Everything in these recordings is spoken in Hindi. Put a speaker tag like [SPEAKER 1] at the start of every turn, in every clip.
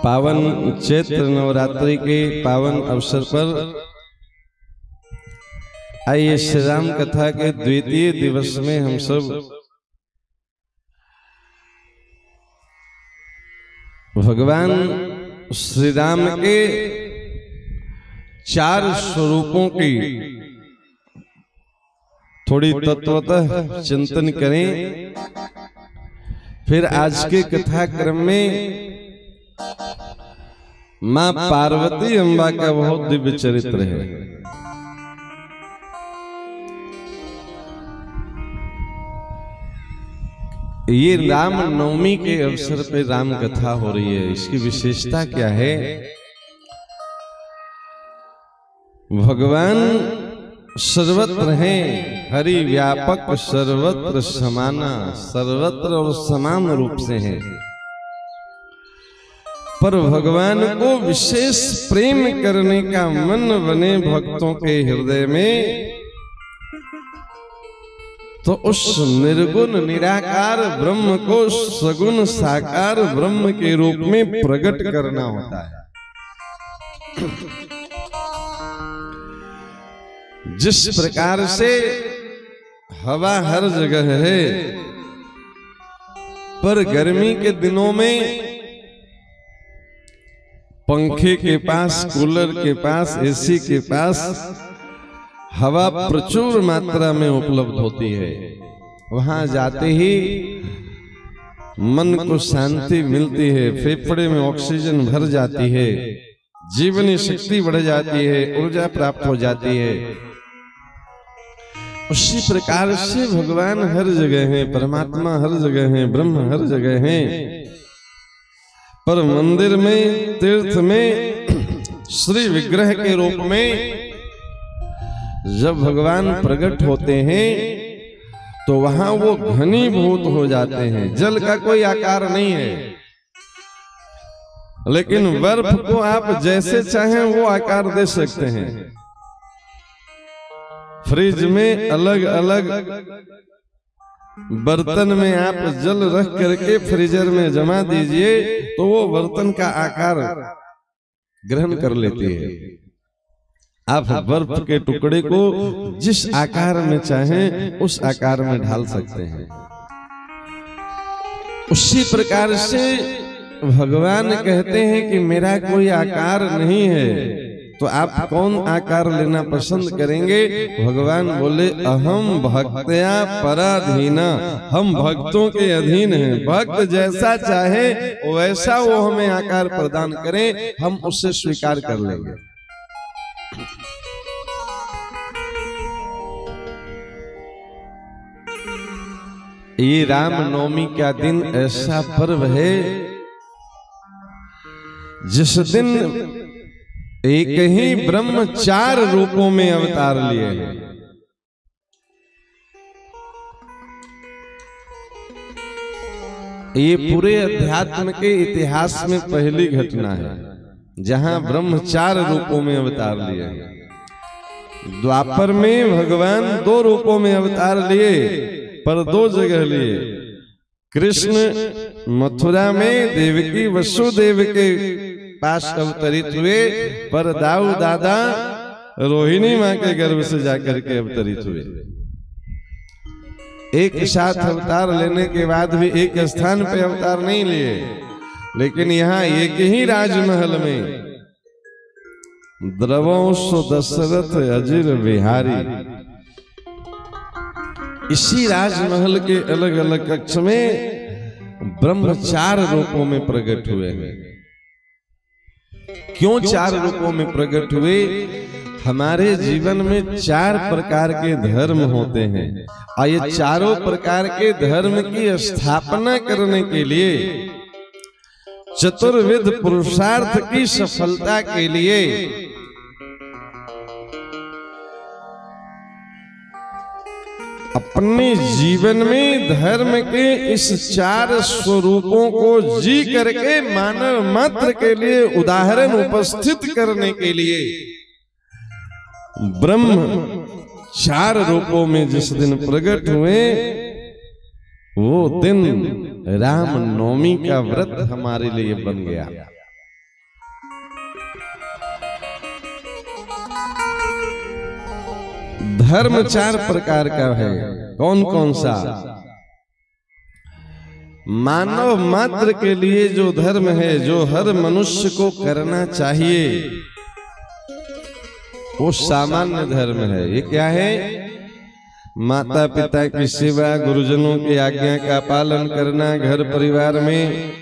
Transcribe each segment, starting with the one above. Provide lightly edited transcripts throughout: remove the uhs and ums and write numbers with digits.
[SPEAKER 1] पावन चैत्र नवरात्रि के पावन अवसर पर आइए श्री राम कथा के द्वितीय दिवस में हम सब भगवान श्री राम के 4 स्वरूपों की थोड़ी तत्वतः चिंतन करें। फिर आज के कथा क्रम में मां पार्वती अम्बा का बहुत दिव्य चरित्र है। ये राम नवमी के अवसर पे राम कथा हो रही है। इसकी विशेषता क्या है? भगवान सर्वत्र हैं, हरि व्यापक सर्वत्र समाना, सर्वत्र और समान रूप से हैं। पर भगवान को विशेष प्रेम करने का मन बने भक्तों के हृदय में, तो उस निर्गुण निराकार ब्रह्म को सगुण साकार ब्रह्म के रूप में प्रकट करना होता है। जिस प्रकार से हवा हर जगह है, पर गर्मी के दिनों में पंखे के पास, कूलर के पास, एसी के पास हवा प्रचुर मात्रा में उपलब्ध होती है। वहां जाते ही मन को शांति मिलती है, फेफड़े में ऑक्सीजन भर जाती है, जीवनी शक्ति बढ़ जाती है, ऊर्जा प्राप्त हो जाती है। उसी प्रकार से भगवान हर जगह है, परमात्मा हर जगह है, ब्रह्म हर जगह है। पर मंदिर में, तीर्थ में श्री विग्रह के रूप में जब भगवान प्रकट होते हैं तो वहां वो घनीभूत हो जाते हैं। जल का कोई आकार नहीं है, लेकिन बर्फ को आप जैसे चाहें वो आकार दे सकते हैं। फ्रिज में अलग अलग बर्तन में आप जल रख करके फ्रीजर में जमा दीजिए तो वो बर्तन का आकार ग्रहण कर लेती है। आप बर्फ के टुकड़े को जिस आकार में चाहें उस आकार में ढाल सकते हैं। उसी प्रकार से भगवान कहते हैं कि मेरा कोई आकार नहीं है, तो आप कौन आकार लेना पसंद करेंगे? भगवान बोले अहम भक्तया पराधीना, हम भक्तों के अधीन हैं। भक्त जैसा चाहे वैसा वो हमें आकार प्रदान करें, हम उससे स्वीकार कर लेंगे। ये राम नवमी का दिन ऐसा पर्व है जिस दिन एक ही ब्रह्म 4 रूपों में अवतार लिए हैं। ये पूरे अध्यात्म के इतिहास में पहली घटना है जहां ब्रह्म 4 रूपों में अवतार लिए हैं। द्वापर में भगवान 2 रूपों में अवतार लिए, पर 2 जगह लिए। कृष्ण मथुरा में देवकी वसुदेव के पास अवतरित हुए, पर दाऊ दादा रोहिणी मां के गर्भ से जाकर के अवतरित हुए। एक साथ अवतार लेने के बाद भी एक स्थान पे अवतार नहीं लिए, लेकिन यहाँ एक ही राजमहल में द्रवंशो दशरथ अजिर बिहारी, इसी राजमहल के अलग अलग कक्ष में ब्रह्म 4 रूपों में प्रकट हुए हैं। क्यों 4 रूपों में प्रकट हुए? हमारे जीवन में 4 प्रकार के धर्म होते हैं, और ये चारों प्रकार के धर्म की स्थापना करने के लिए, चतुर्विध पुरुषार्थ की सफलता के लिए अपने जीवन में धर्म के इस 4 स्वरूपों को जी करके मानव मात्र के लिए उदाहरण उपस्थित करने के लिए ब्रह्म 4 रूपों में जिस दिन प्रकट हुए, वो दिन राम नवमी का व्रत हमारे लिए बन गया। धर्म 4 प्रकार का है। कौन कौन सा? मानव मात्र के लिए जो धर्म है, जो हर मनुष्य को करना चाहिए, वो सामान्य धर्म है। ये क्या है? माता पिता की सेवा, गुरुजनों की आज्ञा का पालन करना, घर परिवार में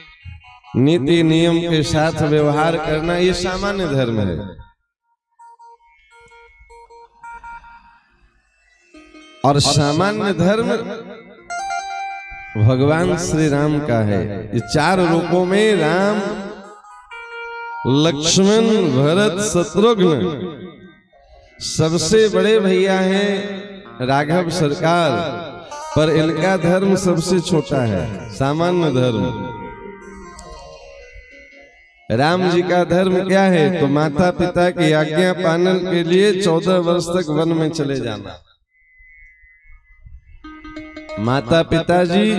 [SPEAKER 1] नीति नियम के साथ व्यवहार करना, ये सामान्य धर्म है। और सामान्य धर्म भगवान श्री राम का है। ये 4 रूपों में राम, लक्ष्मण, भरत, शत्रुघ्न, सबसे बड़े भैया हैं राघव सरकार, पर इनका धर्म सबसे छोटा है, सामान्य धर्म। राम जी का धर्म क्या है? तो माता पिता की आज्ञा पालन के लिए 14 वर्ष तक वन में चले जाना। माता पिताजी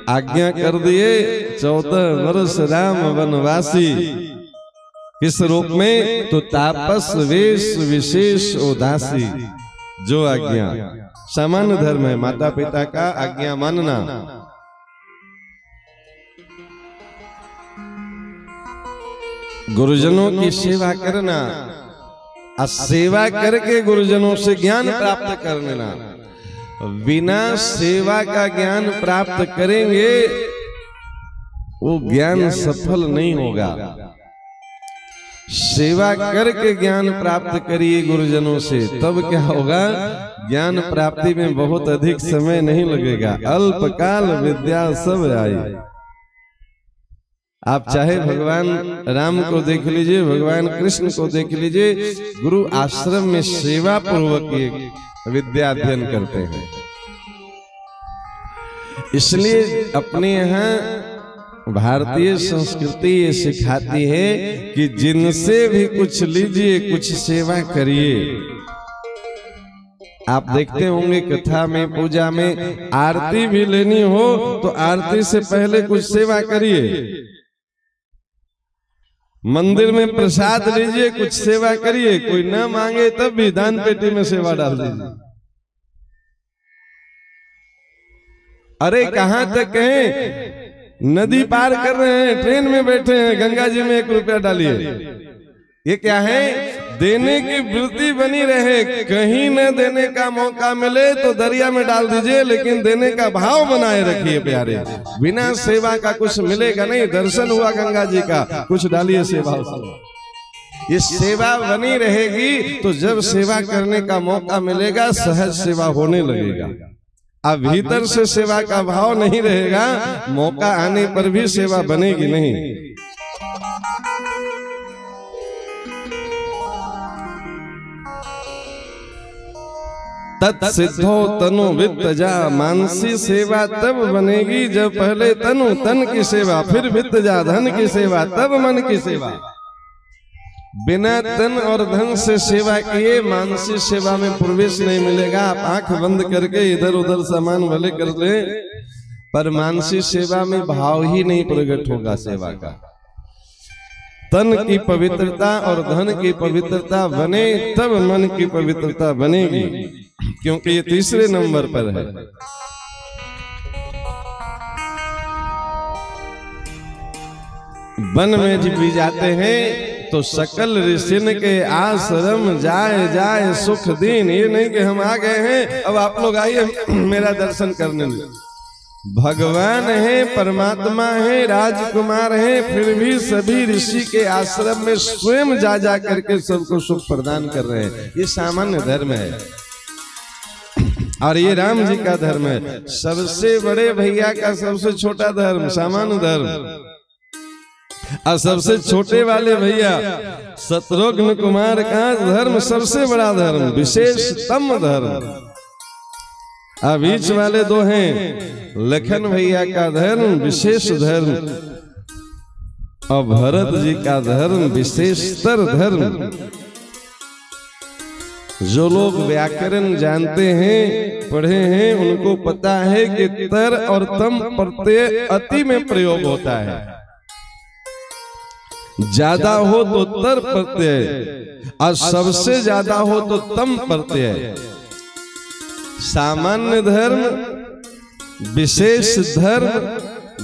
[SPEAKER 1] आज्ञा कर दिए, 14 वर्ष राम वनवासी। किस रूप में? तो तापस वेश विशेष उदासी। जो आज्ञा, सामान्य धर्म है माता पिता का आज्ञा मानना। गुरुजनों की सेवा करना, और सेवा करके गुरुजनों से ज्ञान प्राप्त कर लेना। बिना सेवा का ज्ञान प्राप्त करेंगे वो ज्ञान सफल नहीं होगा। सेवा करके ज्ञान प्राप्त करिए गुरुजनों से, तब क्या होगा? ज्ञान प्राप्ति में बहुत अधिक समय नहीं लगेगा, अल्पकाल विद्या सब आई। आप चाहे भगवान राम को देख लीजिए, भगवान कृष्ण को देख लीजिए, गुरु आश्रम में सेवा पूर्वक विद्या अध्ययन करते हैं। इसलिए अपने यहाँ भारतीय संस्कृति ये सिखाती है कि जिनसे भी कुछ लीजिए, कुछ सेवा करिए। आप देखते होंगे कथा में, पूजा में, आरती भी लेनी हो तो आरती से पहले कुछ सेवा करिए। मंदिर में प्रसाद लीजिए, कुछ सेवा करिए। कोई न मांगे तब भी दान पेटी में सेवा डाल दीजिए। अरे कहां तक हैं? नदी पार कर रहे हैं, ट्रेन में बैठे हैं, गंगा जी में 1 रुपया डालिए। ये क्या है? देने की वृत्ति बनी रहे। कहीं न देने का मौका मिले तो दरिया में डाल दीजिए, लेकिन देने का भाव बनाए रखिए प्यारे। बिना सेवा का कुछ मिलेगा नहीं। दर्शन हुआ गंगा जी का, कुछ डालिए सेवा उसमें। ये सेवा बनी रहेगी तो जब सेवा करने का मौका मिलेगा सहज सेवा होने लगेगा। अब भीतर से सेवा का भाव नहीं रहेगा, मौका आने पर भी सेवा बनेगी नहीं। तत्सिद्धो तनु वित्तजा। मानसी सेवा तब बनेगी जब पहले तनु, तन की सेवा, फिर वित्तजा, धन की सेवा, तब मन की सेवा। बिना तन और धन से सेवा किए मानसी सेवा में प्रवेश नहीं मिलेगा। आप आंख बंद करके इधर उधर सामान भले कर ले, पर मानसी सेवा में भाव ही नहीं प्रकट होगा सेवा का। तन की पवित्रता और धन की पवित्रता बने तब मन की पवित्रता बनेगी, क्योंकि ये 3रे नंबर पर है। वन में जब भी जाते हैं तो सकल ऋषिन के आश्रम जाए जाए सुख दीन। ये नहीं कि हम आ गए हैं अब आप लोग आइए मेरा दर्शन करने में। भगवान है, परमात्मा है, राजकुमार है, फिर भी सभी ऋषि के आश्रम में स्वयं जा जा करके सबको सुख प्रदान कर रहे हैं। ये सामान्य धर्म है और ये राम जी का धर्म है। सबसे बड़े भैया का सबसे छोटा धर्म सामान्य धर्म, और सबसे छोटे वाले भैया शत्रुघ्न कुमार का धर्म सबसे बड़ा धर्म, विशेषतम धर्म। अब बीच वाले 2 हैं, लखन भैया का धर्म विशेष धर्म और भरत जी का धर्म विशेषतर धर्म। जो लोग व्याकरण जानते हैं, पढ़े हैं, उनको पता है कि तर और तम प्रत्यय अति में प्रयोग होता है। ज्यादा हो तो तर प्रत्यय और सबसे ज्यादा हो तो तम प्रत्यय। सामान्य धर्म, विशेष धर्म,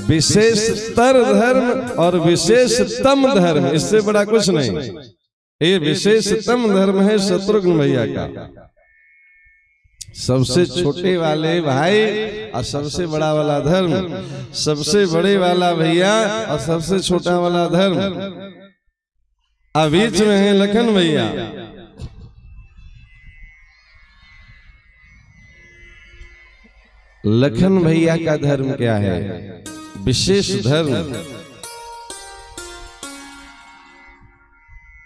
[SPEAKER 1] विशेषतर धर्म और विशेषतम धर्म, इससे बड़ा कुछ नहीं। ये विशेषतम धर्म है शत्रुघ्न भैया का। सबसे छोटे वाले भाई और सबसे बड़ा वाला धर्म, सबसे बड़े वाला भैया और सबसे छोटा वाला धर्म, अब बीच में है लखन भैया। लखन भैया का धर्म क्या है? विशेष धर्म।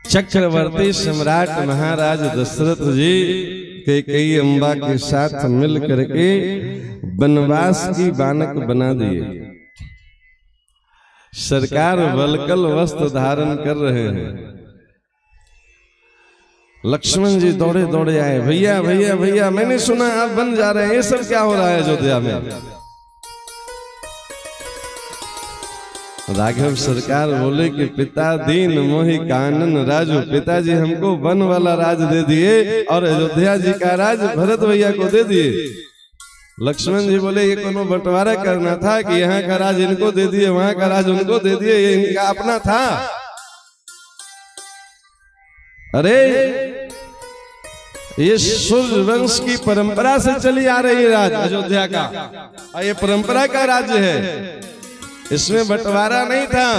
[SPEAKER 1] चक्रवर्ती सम्राट महाराज दशरथ जी कैकेयी अम्बा के साथ मिल करके वनवास की बानक बना दिए। सरकार वलकल वस्त्र धारण कर रहे हैं। लक्ष्मण जी दौड़े दौड़े आए, भैया भैया भैया मैंने सुना आप बन जा रहे हैं, ये सब क्या हो रहा है अयोध्या में? राघव सरकार बोले कि पिता दीन मोहि कानन राजू, पिताजी हमको वन वाला राज दे दिए और अयोध्या जी का राज भरत भैया को दे दिए। लक्ष्मण जी बोले ये कोनो बंटवारा करना था कि यहाँ का राज इनको दे दिए, वहां का राज उनको दे दिए, ये इनका अपना था। अरे ये सूर्यवंश की परंपरा से चली आ रही है राज अयोध्या का, और ये परंपरा का राज्य है, इसमें बंटवारा नहीं था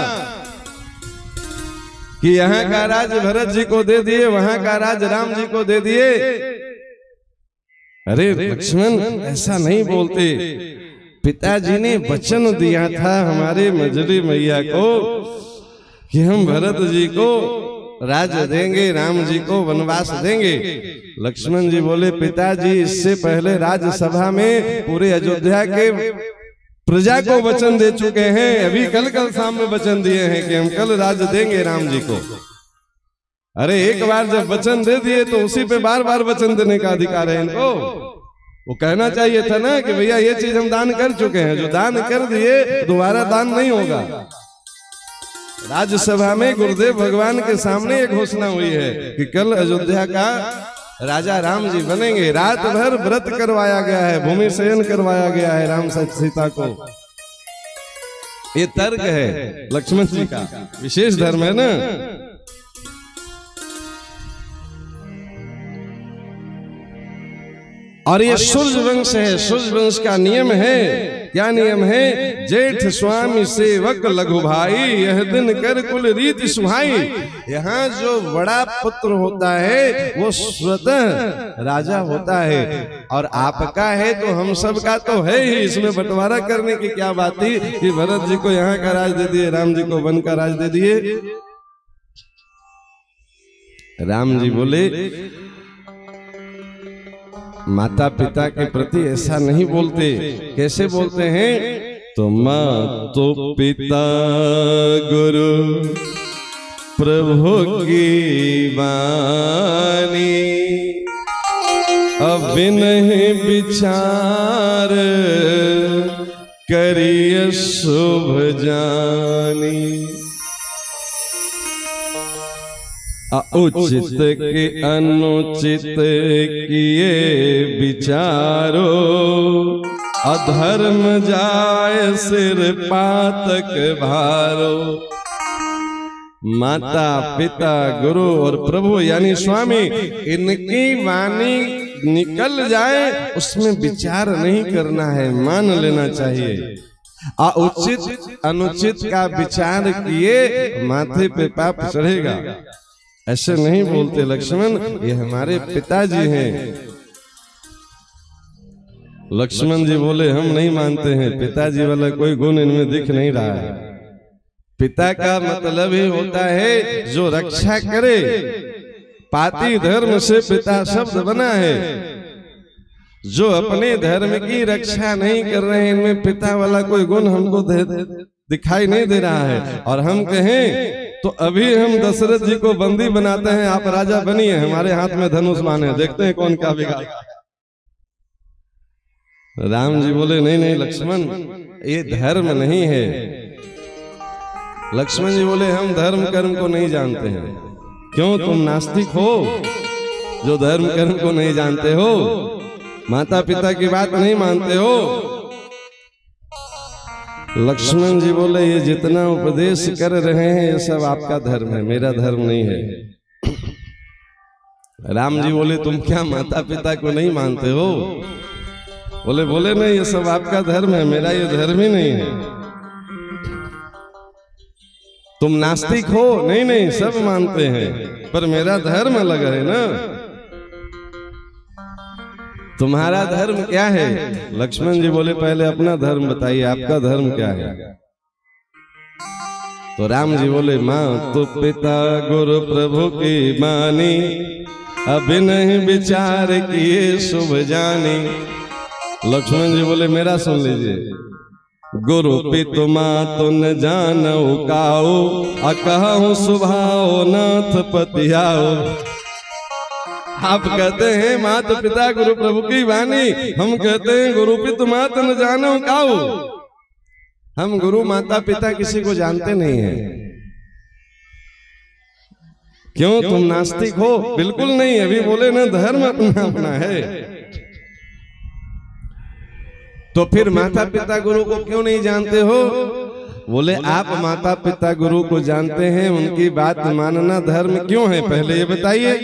[SPEAKER 1] कि यहाँ का राज भरत जी को दे दिए, वहां का राज राम जी को दे दिए। अरे लक्ष्मण ऐसा नहीं बोलते, पिताजी ने वचन दिया था हमारे मंजरी मैया को कि हम भरत जी को राज देंगे, राम जी को वनवास देंगे। लक्ष्मण जी बोले पिताजी इससे पहले राज्यसभा में पूरे अयोध्या के प्रजा को वचन दे चुके हैं, अभी कल शाम में वचन दिए हैं कि हम कल राज देंगे राम जी को। अरे एक बार जब वचन दे दिए तो उसी पे बार बार वचन देने का अधिकार है इनको। वो कहना चाहिए था ना कि भैया ये चीज हम दान कर चुके हैं, जो दान कर दिए दोबारा दान नहीं होगा। राज्यसभा में गुरुदेव भगवान के सामने एक घोषणा हुई है कि कल अयोध्या का राजा राम जी बनेंगे। रात भर व्रत करवाया गया है, भूमि शयन करवाया गया है राम सीता को। ये तर्क है लक्ष्मण जी का, विशेष धर्म है ना। और ये सूर्यवंश है, सूर्यवंश का नियम है। क्या नियम है? जेठ स्वामी सेवक लघु भाई, यह दिन कर कुल रीति सुहाई। यहाँ जो बड़ा पुत्र होता है वो स्वतः राजा होता है, और आपका है तो हम सब का तो है ही। इसमें बंटवारा करने की क्या बात थी कि भरत जी को यहाँ का राज दे दिए, राम जी को वन का राज दे दिए। राम जी बोले माता पिता के प्रति ऐसा नहीं बोलते। कैसे बोलते हैं? तो माँ तो पिता गुरु प्रभु की वाणी, अब नहीं विचार करिय शुभ जानी। उचित के अनुचित किए विचारो, अधर्म जाए सिर पातक भारो। माता पिता गुरु और प्रभु यानी स्वामी, इनकी वाणी निकल जाए उसमें विचार नहीं करना है, मान लेना चाहिए। उचित अनुचित का विचार किए माथे पे पाप चढ़ेगा। ऐसे नहीं बोलते लक्ष्मण, ये हमारे पिताजी हैं। लक्ष्मण जी बोले हम नहीं मानते हैं, पिताजी वाला कोई गुण इनमें दिख नहीं रहा है। पिता का मतलब ही होता है जो रक्षा करे। पाती धर्म से पिता शब्द बना है। जो अपने धर्म की रक्षा नहीं कर रहे हैं, इनमें पिता वाला कोई गुण हमको दिखाई नहीं दे रहा है। और हम कहें तो अभी हम दशरथ जी को बंदी बनाते हैं, आप राजा बनिए, हमारे हाथ में धनुष बाण है, देखते हैं कौन क्या बिगाड़ेगा। राम जी बोले नहीं नहीं लक्ष्मण, ये धर्म नहीं है। लक्ष्मण जी बोले हम धर्म कर्म को नहीं जानते हैं। क्यों, तुम नास्तिक हो जो धर्म कर्म को नहीं जानते हो? माता पिता की बात नहीं मानते हो। लक्ष्मण जी बोले ये जितना उपदेश कर रहे हैं ये सब आपका धर्म है, मेरा धर्म नहीं है। राम जी बोले तुम क्या माता पिता को नहीं मानते हो? बोले नहीं ये सब आपका धर्म है, मेरा ये धर्म ही नहीं है। तुम नास्तिक हो? नहीं सब मानते हैं, पर मेरा धर्म अलग है ना। तुम्हारा धर्म क्या है? लक्ष्मण जी बोले पहले अपना धर्म बताइए, आपका धर्म क्या है? तो राम जी बोले माँ तो पिता गुरु प्रभु की मानी, अभी नहीं विचार किए शुभ जानी। लक्ष्मण जी बोले मेरा सुन लीजिए, गुरु पितु मातु न जानऊ काऊ, अकहु सुभाओ नाथ पतियाओ। आप कहते हैं माता पिता गुरु प्रभु की वाणी, हम कहते हैं गुरु पितु मातु न जानऊ काऊ। हम गुरु माता पिता किसी को जानते नहीं हैं। क्यों तुम नास्तिक हो? बिल्कुल नहीं, अभी बोले ना धर्म अपना अपना है। तो फिर माता पिता गुरु को क्यों नहीं जानते हो? बोले आप माता पिता गुरु को जानते हैं, उनकी बात मानना धर्म क्यों है पहले ये बताइए।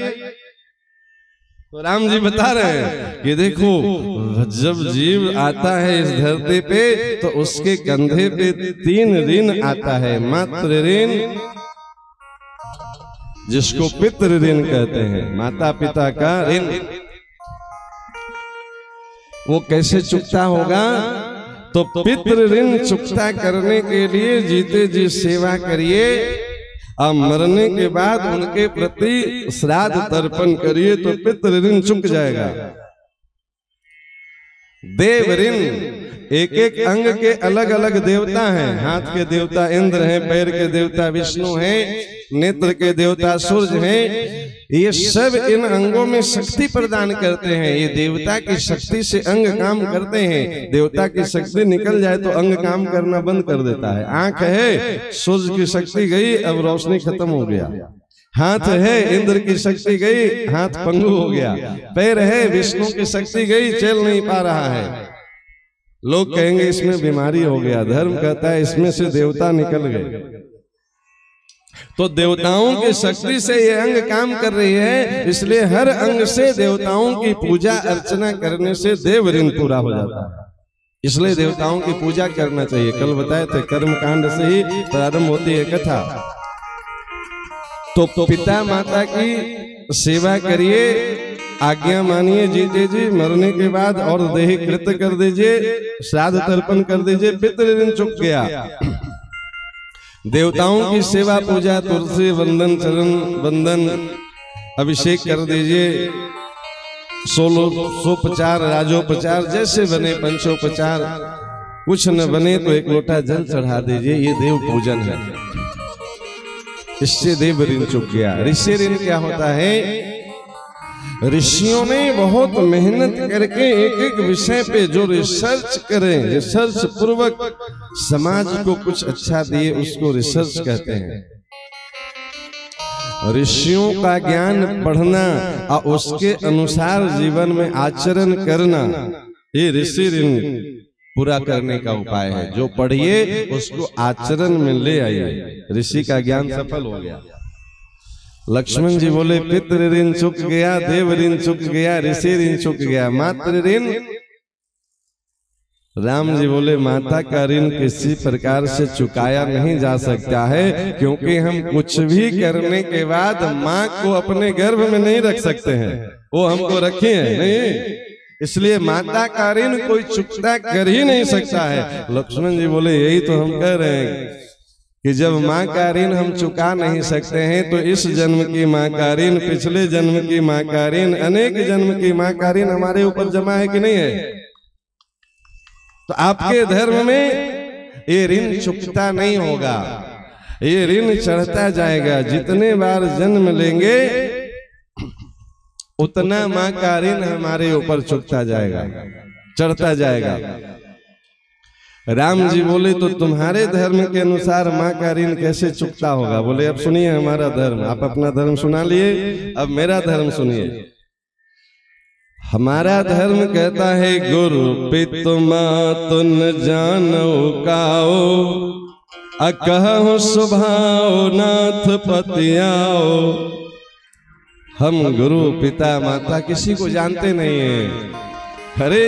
[SPEAKER 1] तो राम जी बता रहे हैं कि देखो जब जीव आता है इस धरती पे तो उसके कंधे पे 3 ऋण आता है। मातृ ऋण जिसको पितृ ऋण कहते हैं, माता पिता का ऋण। वो कैसे चुकता होगा? तो पितृ ऋण चुकता करने के लिए जीते जी सेवा करिए, अब मरने के बाद उनके प्रति श्राद्ध तर्पण करिए तो पितृ ऋण चुक जाएगा। देव ऋण, एक एक अंग के अलग अलग देवता हैं। हाथ के देवता इंद्र हैं, पैर के देवता विष्णु हैं, नेत्र के देवता सूर्य हैं। ये सब इन अंगों में शक्ति प्रदान करते हैं। ये देवता की शक्ति से अंग काम करते हैं। देवता की शक्ति निकल जाए तो अंग काम करना बंद कर देता है। आंख है, सूर्य की शक्ति गई, अब रोशनी खत्म हो गया। हाथ है, इंद्र की शक्ति गई, हाथ पंगु हो गया। पैर है, विष्णु की शक्ति गई, चल नहीं पा रहा है। लोग कहेंगे इसमें बीमारी हो गया। धर्म कहता है इसमें से देवता निकल गए। तो देवताओं की शक्ति से ये अंग काम कर रही है, इसलिए हर अंग से देवताओं की पूजा अर्चना करने से देव ऋण पूरा हो जाता है। इसलिए देवताओं की पूजा करना चाहिए। कल बताए थे कर्म कांड से ही प्रारंभ होती है कथा। तो पिता माता की सेवा करिए, आज्ञा मानिए जीते जी, मरने के बाद और देह कृत कर दीजिए, श्राद्ध तर्पण कर दीजिए, पितृ ऋण चुक गया। देवताओं की सेवा पूजा, तुलसी वंदन, चरण वंदन, अभिषेक कर दीजिए। 16 राजोपचार जैसे बने, पंचोपचार, कुछ न बने तो 1 लोटा जल चढ़ा दीजिए। ये देव पूजन है, इससे देव ऋण चुक गया। ऋषि ऋण क्या होता है? ऋषियों ने बहुत मेहनत करके एक एक विषय पे जो रिसर्च करें, रिसर्च पूर्वक समाज को कुछ अच्छा दिए, उसको रिसर्च कहते हैं। ऋषियों का ज्ञान पढ़ना और उसके अनुसार जीवन में आचरण करना, ये ऋषि ऋण पूरा करने का उपाय है। जो पढ़िए उसको आचरण में ले आइए, ऋषि का ज्ञान सफल हो गया। लक्ष्मण जी बोले पितृ ऋण चुक गया, देव ऋण चुक गया, ऋषि ऋण चुक गया, मातृ ऋण। राम जी बोले माता का ऋण किसी प्रकार से चुकाया नहीं जा सकता है, क्योंकि हम कुछ भी करने के बाद माँ को अपने गर्भ में नहीं रख सकते हैं, वो हमको रखी है नहीं। इसलिए माता का ऋण कोई चुकता कर ही नहीं सकता है। लक्ष्मण जी बोले यही तो हम कह रहे हैं कि जब माँ का ऋण हम चुका नहीं सकते हैं तो इस जन्म की माँ का ऋण, पिछले जन्म की माँ का ऋण, अनेक जन्म की माँ का ऋण हमारे ऊपर जमा है कि नहीं है? तो आपके धर्म में ये ऋण चुकता नहीं होगा, ये ऋण चढ़ता जाएगा। जितने बार जन्म लेंगे उतना माँ का ऋण हमारे ऊपर चुकता जाएगा, चढ़ता जाएगा। राम जी बोले तो तुम्हारे धर्म के अनुसार माँ का ऋण कैसे चुकता होगा? बोले अब सुनिए हमारा धर्म, आप अपना धर्म सुना लिए, अब मेरा धर्म सुनिए। हमारा धर्म कहता है गुरु पितु मातुन जानो काओ, अकहु सुभाओ नाथ पतियाओ। हम गुरु पिता माता किसी को जानते नहीं है। अरे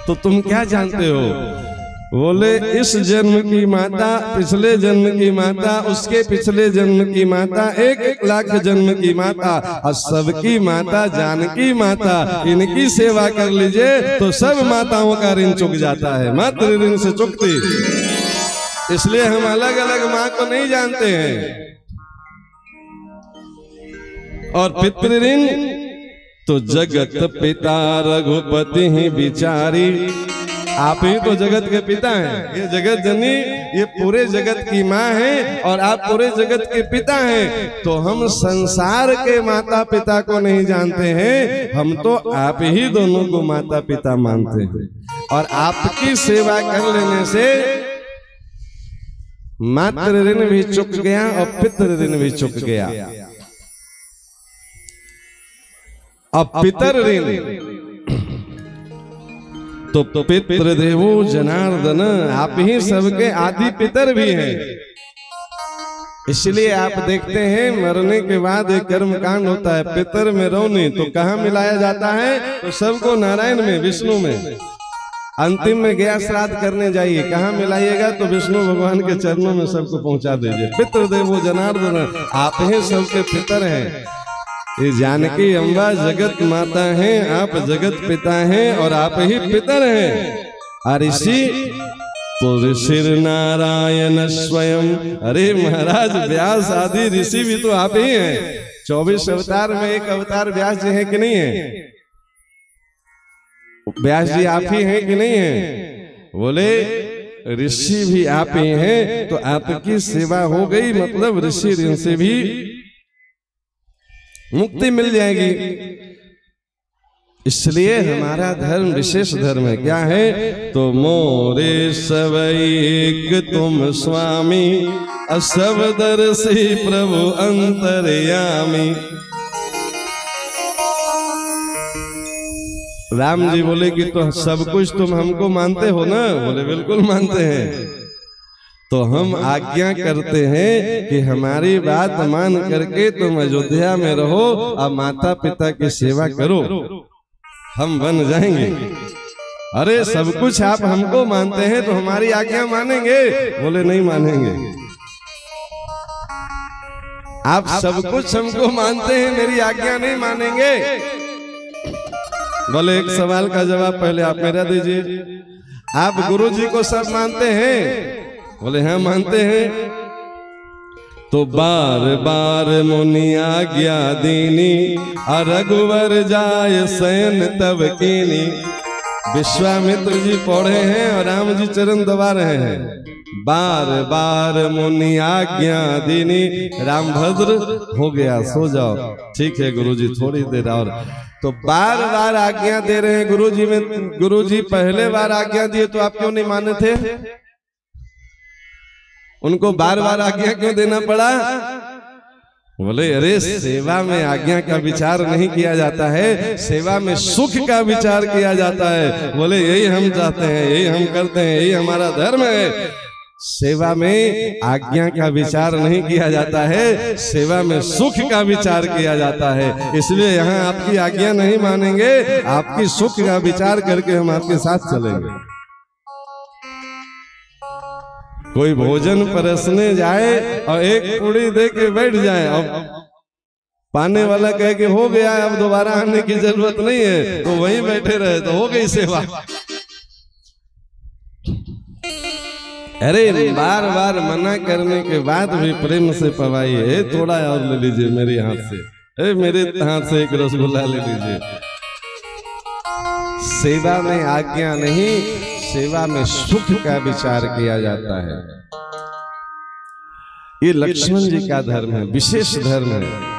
[SPEAKER 1] तो तुम क्या जानते हो? बोले इस जन्म की माता, पिछले जन्म की माता, उसके पिछले जन्म की माता, 1 लाख जन्म की माता, और सबकी माता जानकी माता, इनकी सेवा कर लीजिए तो सब माताओं का ऋण चुक जाता है। मातृ ऋण से चुकती, इसलिए हम अलग अलग माँ को नहीं जानते हैं। और पितृ ऋण तो जगत पिता रघुपति ही विचारी। आप ही तो जगत के पिता हैं, ये जगत जननी, ये पूरे जगत की माँ है और आप पूरे जगत के पिता हैं। तो हम संसार के माता पिता को नहीं जानते हैं, हम तो आप ही दोनों को माता पिता मानते हैं। और आपकी सेवा कर लेने से मातृ ऋण भी चुक गया और पितृ ऋण भी चुक गया। अब पितर ऋण तो पितृदेवो जनार्दन, आप ही सबके आदि पितर भी हैं। इसलिए आप देखते हैं मरने के बाद एक कर्म कांड होता है, पितर में रौनी, तो कहाँ मिलाया जाता है? तो सबको नारायण में, विष्णु में। अंतिम में गया श्राद्ध करने जाइए, कहाँ मिलाइएगा? तो विष्णु भगवान के चरणों में सबको पहुंचा दीजिए। पितृदेवो जनार्दन, आप ही सबके पितर हैं। ये जानकी अम्बा जगत माता हैं, आप जगत पिता हैं और आप ही पितर हैं। और ऋषि तो ऋषि नारायण स्वयं। अरे महाराज व्यास आदि ऋषि भी तो आप ही हैं। 24 अवतार में एक अवतार व्यास जी हैं कि नहीं है? व्यास जी आप ही हैं कि नहीं है? बोले ऋषि भी आप ही हैं, तो आपकी सेवा हो गई, मतलब ऋषि ऋण से भी मुक्ति मिल जाएगी। इसलिए हमारा धर्म विशेष धर्म है। क्या है? तो मोरे सवैक तुम स्वामी, असव दर्शी प्रभु अंतर्यामी। राम जी बोले कि तो सब कुछ तुम हमको मानते हो ना? बोले बिल्कुल मानते हैं। तो हम आज्ञा करते हैं कि हमारी बात मान करके तुम अयोध्या में रहो और माता पिता की सेवा करो, हम बन जाएंगे। अरे सब कुछ आप हमको मानते हैं तो हमारी आज्ञा मानेंगे? बोले नहीं मानेंगे। आप सब कुछ हमको मानते हैं, मेरी आज्ञा नहीं मानेंगे? बोले एक सवाल का जवाब पहले आप मेरा दीजिए। आप गुरु जी को सब मानते हैं? बोले हाँ मानते हैं। तो बार बार मुनि आज्ञा दीनी, रघुवर जाय शयन तब कीनी। विश्वामित्र जी पढ़े हैं और राम जी चरण दबा रहे हैं। बार बार मुनि आज्ञा दीनी, रामभद्र हो गया सो जाओ। ठीक है गुरुजी थोड़ी देर और। तो बार बार आज्ञा दे रहे हैं गुरुजी में। गुरुजी पहले बार आज्ञा दिए तो आप क्यों नहीं माने थे? उनको बार बार आज्ञा क्यों देना पड़ा? बोले अरे सेवा में आज्ञा का विचार नहीं किया जाता है, सेवा में सुख का विचार किया जाता है। बोले यही हम चाहते हैं, यही हम करते हैं, यही हमारा धर्म है। सेवा में आज्ञा का विचार नहीं किया जाता है, सेवा में सुख का विचार किया जाता है। इसलिए यहाँ आपकी आज्ञा नहीं मानेंगे, आपकी सुख का विचार करके हम आपके साथ चलेंगे। कोई भोजन परसने जाए और एक पूड़ी दे के बैठ जाए, अब पाने वाला कहे कि हो गया अब दोबारा आने की जरूरत नहीं है, तो वहीं बैठे रहे तो हो गई सेवा। अरे बार बार मना करने के बाद भी प्रेम से पवाइए, थोड़ा और ले लीजिए मेरे हाथ से, मेरे हाथ से एक रसगुल्ला ले लीजिए। सेवा में आज्ञा नहीं, सेवा में सुख का विचार किया जाता है। ये लक्ष्मण जी का धर्म है, विशेष धर्म है।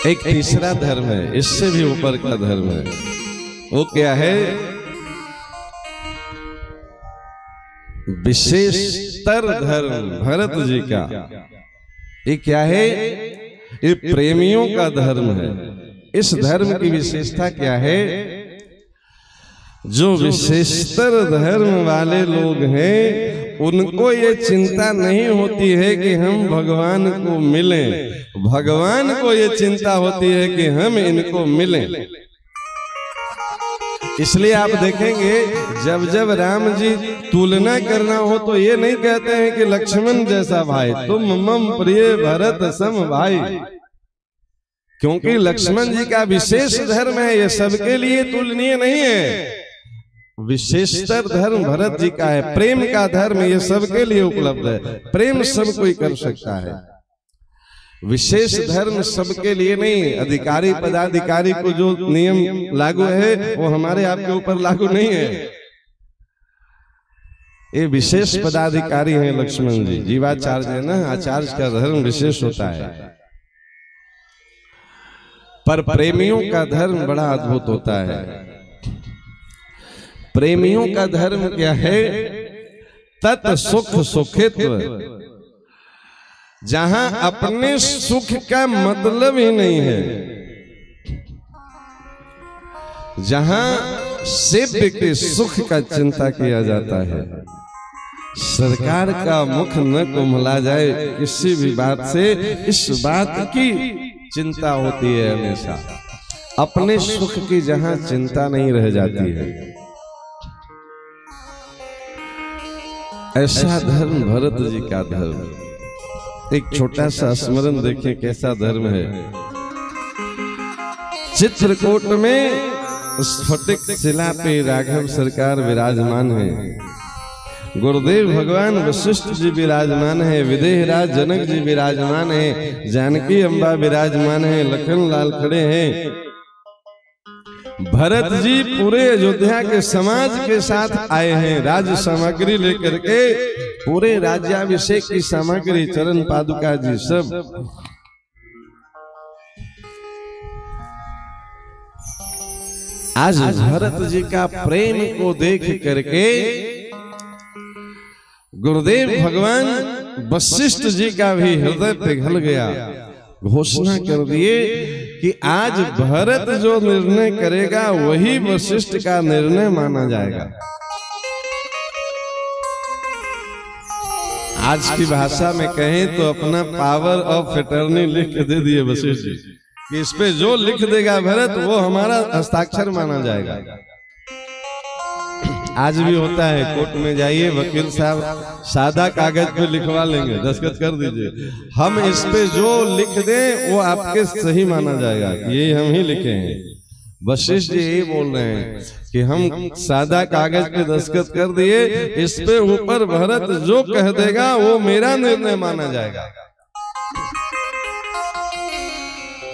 [SPEAKER 1] एक तीसरा धर्म है, इससे भी ऊपर का धर्म है। वो क्या है? विशेषतर धर्म भरत जी का। ये क्या है? ये प्रेमियों का धर्म है। इस धर्म की विशेषता क्या है? जो विशेषतर धर्म वाले लोग हैं उनको ये चिंता नहीं होती है कि हम भगवान को मिलें, भगवान को ये चिंता होती है कि हम इनको मिलें। इसलिए आप देखेंगे जब जब राम जी तुलना करना हो तो ये नहीं कहते हैं कि लक्ष्मण जैसा भाई, तुम मम प्रिय भरत सम भाई, क्योंकि लक्ष्मण जी का विशेष धर्म है, ये सबके लिए तुलनीय नहीं है। विशेषतर धर्म भरत जी का है, प्रेम का धर्म ये सबके लिए उपलब्ध है, प्रेम सब कोई कर सकता है। विशेष धर्म सबके लिए नहीं, अधिकारी पदाधिकारी को जो नियम लागू है वो हमारे आपके ऊपर लागू नहीं है। ये विशेष पदाधिकारी हैं लक्ष्मण जी, जीवाचार्य है ना, आचार्य का धर्म विशेष होता है। पर प्रेमियों का धर्म बड़ा अद्भुत होता है। प्रेमियों का धर्म क्या है? तत् सुख सुखित्व, जहां अपने सुख का मतलब ही नहीं है, जहां सेव्य के सुख का चिंता किया जाता है। सरकार का मुख न कुम्हला जाए किसी भी बात से, इस बात की चिंता होती है हमेशा। अपने सुख की जहां चिंता नहीं रह जाती है, ऐसा धर्म भरत जी का धर्म। एक छोटा सा स्मरण देखें कैसा धर्म है। चित्रकूट में स्फटिक शिला पे राघव सरकार विराजमान है, गुरुदेव भगवान वशिष्ठ जी विराजमान है, विदेहराज जनक जी विराजमान है, जानकी अम्बा विराजमान है, लखन लाल खड़े हैं। भरत जी पूरे अयोध्या के समाज के साथ आए हैं, राज सामग्री लेकर के, पूरे राज्याभिषेक की सामग्री, चरण पादुका जी सब। आज भरत जी का प्रेम को देख करके गुरुदेव भगवान वशिष्ठ जी का भी हृदय पिघल गया। घोषणा कर दिए कि आज भरत जो निर्णय करेगा वही वशिष्ठ का निर्णय माना जाएगा। आज की भाषा में कहें तो अपना पावर ऑफ अटर्नी लिख के दे दिए वशिष्ठ जी कि इस पे जो लिख देगा भरत वो हमारा हस्ताक्षर माना जाएगा। आज भी होता है, कोर्ट में जाइए, वकील साहब सादा कागज पे लिखवा लेंगे, दस्तखत कर दीजिए, हम इस पे जो लिख दें वो आपके सही माना जाएगा कि ये हम ही लिखे हैं। वशिष्ठ जी यही बोल रहे हैं कि हम सादा कागज पे दस्तखत कर दिए, इस पे ऊपर भरत जो कह देगा वो मेरा निर्णय माना जाएगा।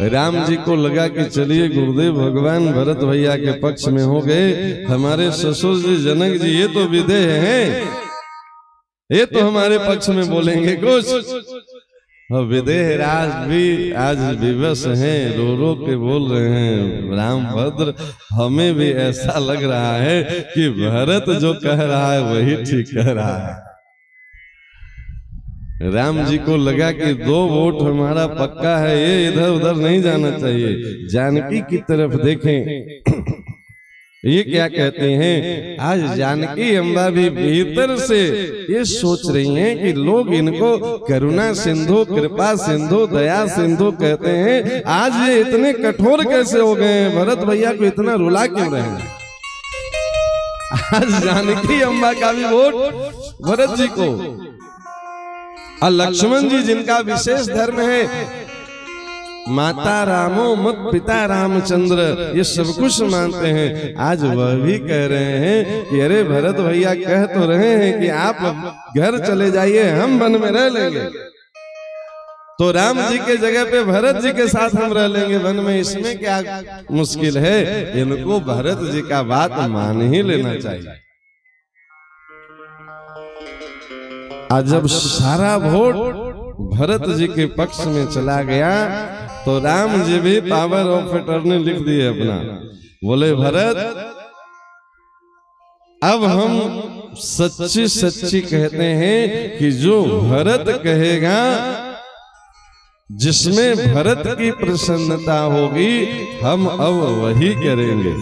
[SPEAKER 1] राम जी को लगा कि चलिए गुरुदेव भगवान भरत भैया के पक्ष में हो गए, हमारे ससुर जी जनक जी ये तो विदेह हैं, ये तो हमारे पक्ष में बोलेंगे कुछ। और विदेह राज भी आज विवश हैं, रो रो के बोल रहे हैं राम भद्र, हमें भी ऐसा लग रहा है कि भरत जो कह रहा है वही ठीक कह रहा है। राम जी को लगा कि 2 वोट हमारा पक्का है, ये इधर उधर नहीं जाना चाहिए, जानकी की तरफ देखें। ये क्या कहते हैं, आज जानकी अम्बा भी भीतर से ये सोच रही हैं कि लोग इनको करुणा सिंधु, कृपा सिंधु, दया सिंधु कहते हैं, आज ये इतने कठोर कैसे हो गए हैं, भरत भैया को इतना रुला क्यों रहे हैं। आज जानकी अम्बा का भी वोट भरत जी को, और लक्ष्मण जी जिनका विशेष धर्म है, माता रामो मत पिता रामचंद्र, ये सब कुछ मानते हैं, आज वह भी कह रहे हैं कि अरे भरत भैया कह तो रहे हैं कि आप घर चले जाइए, हम वन में रह लेंगे, तो राम जी के जगह पे भरत जी के साथ हम रह लेंगे वन में, इसमें क्या मुश्किल है। इनको भरत जी का बात मान ही लेना चाहिए। आज जब सारा वोट भरत जी के पक्ष में चला गया तो राम जी भी पावर ऑफ अटर्नी लिख दिए अपना, बोले भरत अब हम सच्ची सच्ची कहते हैं कि जो भरत कहेगा जिसमें भरत की प्रसन्नता होगी हम अब वही करेंगे।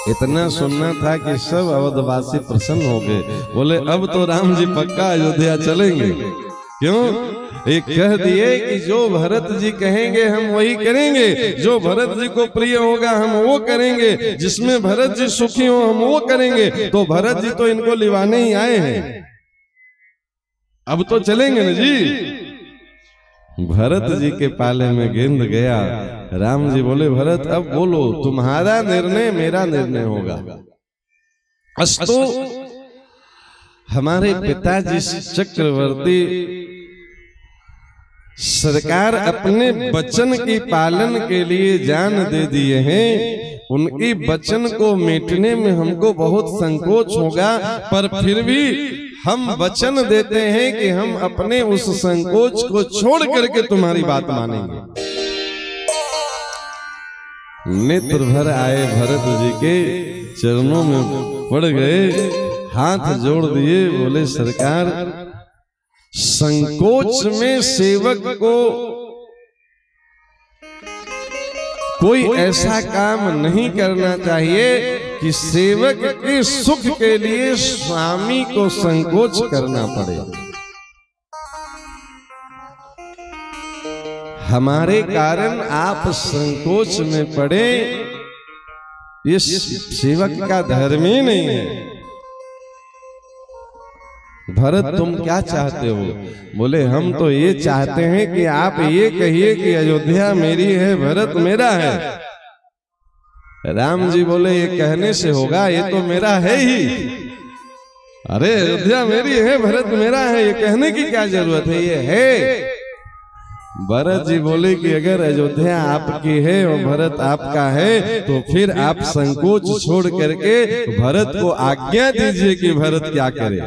[SPEAKER 1] इतना सुनना था कि सब अवधवासी प्रसन्न हो गए, बोले अब तो राम जी पक्का अयोध्या चलेंगे। क्यों? एक कह दिए कि जो भरत जी कहेंगे हम वही करेंगे, जो भरत जी को प्रिय होगा हम वो करेंगे, जिसमें भरत जी सुखी हो हम वो करेंगे। तो भरत जी तो इनको लिवाने ही आए हैं, अब तो चलेंगे ना जी। भरत जी के पाले में गेंद गया। राम जी बोले भरत अब बोलो, तुम्हारा निर्णय मेरा निर्णय होगा। अस्तु। हमारे पिताजी चक्रवर्ती सरकार अपने वचन की पालन के लिए जान दे दिए हैं। उनकी वचन को मिटने में हमको बहुत संकोच होगा, पर फिर भी हम वचन देते हैं कि हम अपने उस संकोच को छोड़ करके तुम्हारी बात मानेंगे। नेत्र भर आए भरत जी के चरणों में पड़ गए, हाथ जोड़ दिए, बोले सरकार संकोच में सेवक को कोई ऐसा काम नहीं करना चाहिए कि सेवक के सुख के लिए स्वामी को संकोच करना पड़े। हमारे कारण आप संकोच में पड़े, ये सेवक का धर्म ही नहीं है। भरत तुम क्या चाहते हो? बोले हम तो ये चाहते हैं कि आप ये कहिए कि अयोध्या मेरी है, भरत मेरा है। राम जी बोले ये कहने से होगा, ये तो मेरा है ही। अरे अयोध्या मेरी है, भरत मेरा है, ये कहने की क्या जरूरत है, ये है। भरत जी बोले कि अगर अयोध्या आपकी है और भरत आपका है तो फिर आप संकोच छोड़ करके भरत को आज्ञा दीजिए कि भरत क्या करे।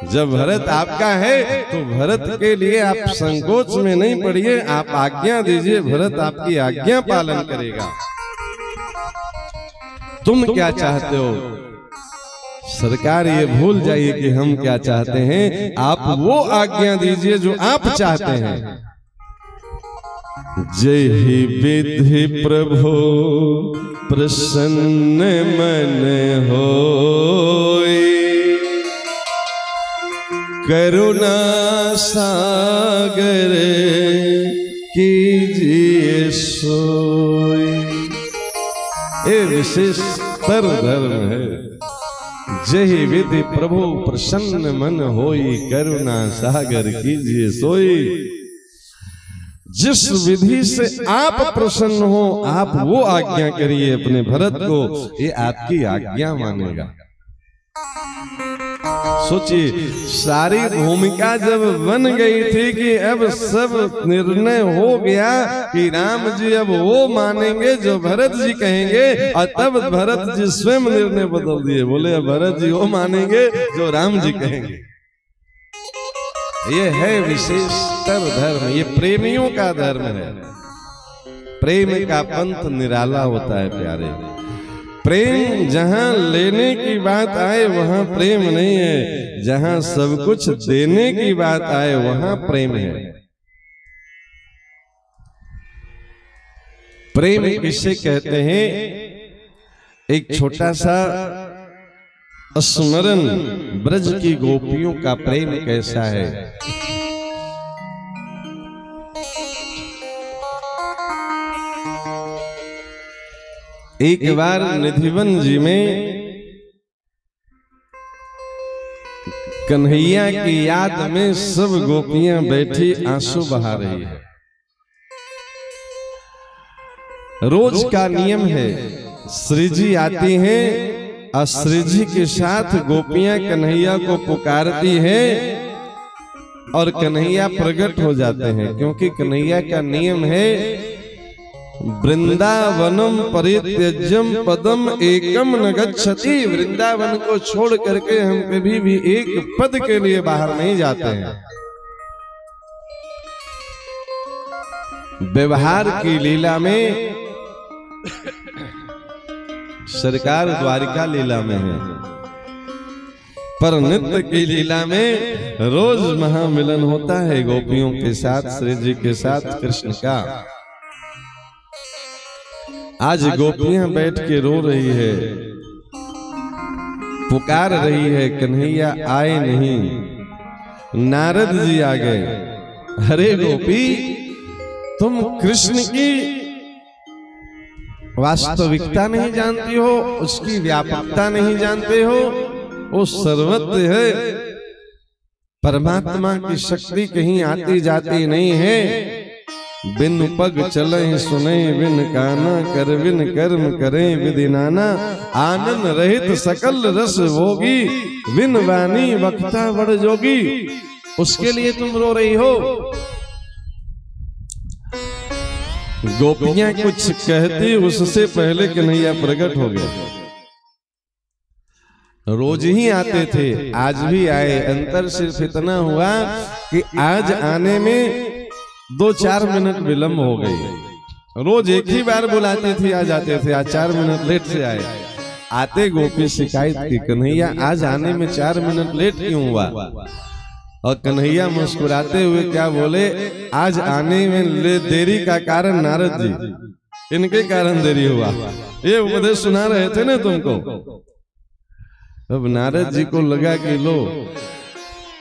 [SPEAKER 1] जब भरत आपका है तो भरत के लिए आप संकोच में नहीं पड़िए, आप आज्ञा दीजिए, भरत आपकी आज्ञा पालन करेगा। तुम क्या चाहते हो? सरकार ये भूल जाइए कि हम क्या चाहते हैं, आप वो आज्ञा दीजिए जो आप चाहते हैं। जय ही विधि प्रभु प्रसन्न मन होय, करुणा सागर कीजिए सोय। ये विशेष तर धर्म है। जय विधि प्रभु प्रसन्न मन होई, करुणा सागर कीजिए सोई। जिस विधि से आप प्रसन्न हो आप वो आज्ञा करिए अपने भरत को, ये आपकी आज्ञा मानेगा। सोचिए सारी भूमिका जब बन गई थी कि अब सब निर्णय हो गया कि राम जी अब वो मानेंगे जो भरत जी कहेंगे, और तब भरत जी स्वयं निर्णय बदल दिए, बोले भरत जी वो मानेंगे जो राम जी कहेंगे। ये है विशेषतर धर्म, ये प्रेमियों का धर्म है। प्रेम का पंथ निराला होता है प्यारे। प्रेम जहां लेने की बात आए वहां प्रेम नहीं है, जहां सब कुछ देने की बात आए वहां प्रेम है। प्रेम किसे कहते हैं? एक छोटा सा स्मरण, ब्रज की गोपियों का प्रेम कैसा है। एक बार निधिवन जी में कन्हैया की याद में सब गोपियां बैठी आंसू बहा रही है। रोज का नियम है, श्री जी आती हैं और श्री जी के साथ गोपियां कन्हैया को पुकारती हैं और कन्हैया प्रकट हो जाते हैं, क्योंकि कन्हैया का नियम है वृंदावनम परित्यज्यम पदम एकम न गच्छति। वृंदावन को छोड़ करके हम कभी भी एक पद के लिए बाहर नहीं जाते हैं। व्यवहार की लीला में सरकार द्वारिका लीला में है, पर नित्य की लीला में रोज महामिलन होता है गोपियों के साथ, श्री जी के साथ कृष्ण का। आज गोपियां बैठ के रो रही है, पुकार रही है, कन्हैया आए नहीं। नारद जी आ गए, अरे गोपी तुम कृष्ण की वास्तविकता नहीं जानती हो, उसकी व्यापकता नहीं जानते हो। वो सर्वत्र है, परमात्मा की शक्ति कहीं आती जाती नहीं है। बिन पग चले सुने बिन काना, कर बिन कर्म करे विधि नाना। आनंद रहित सकल रस भोगी, बिन वाणी वक्ता बड़ जोगी। उसके लिए तुम रो रही हो। गोपियां कुछ कहती उससे पहले कन्हैया प्रकट हो गया। रोज ही आते थे, आज भी आए। अंतर सिर्फ इतना हुआ कि आज आने में 2-4 मिनट विलंब हो गई। रोज एक ही बार बुलाती थी, आज आते थे, आज 4 मिनट लेट से आए। आते गोपी शिकायत की, कन्हैया आज आने में 4 मिनट लेट क्यों हुआ? और कन्हैया मुस्कुराते हुए क्या बोले, आज आने में देरी का कारण नारद जी, इनके कारण देरी हुआ। ये उपदेश सुना रहे थे ना तुमको। अब नारद जी को लगा कि लो,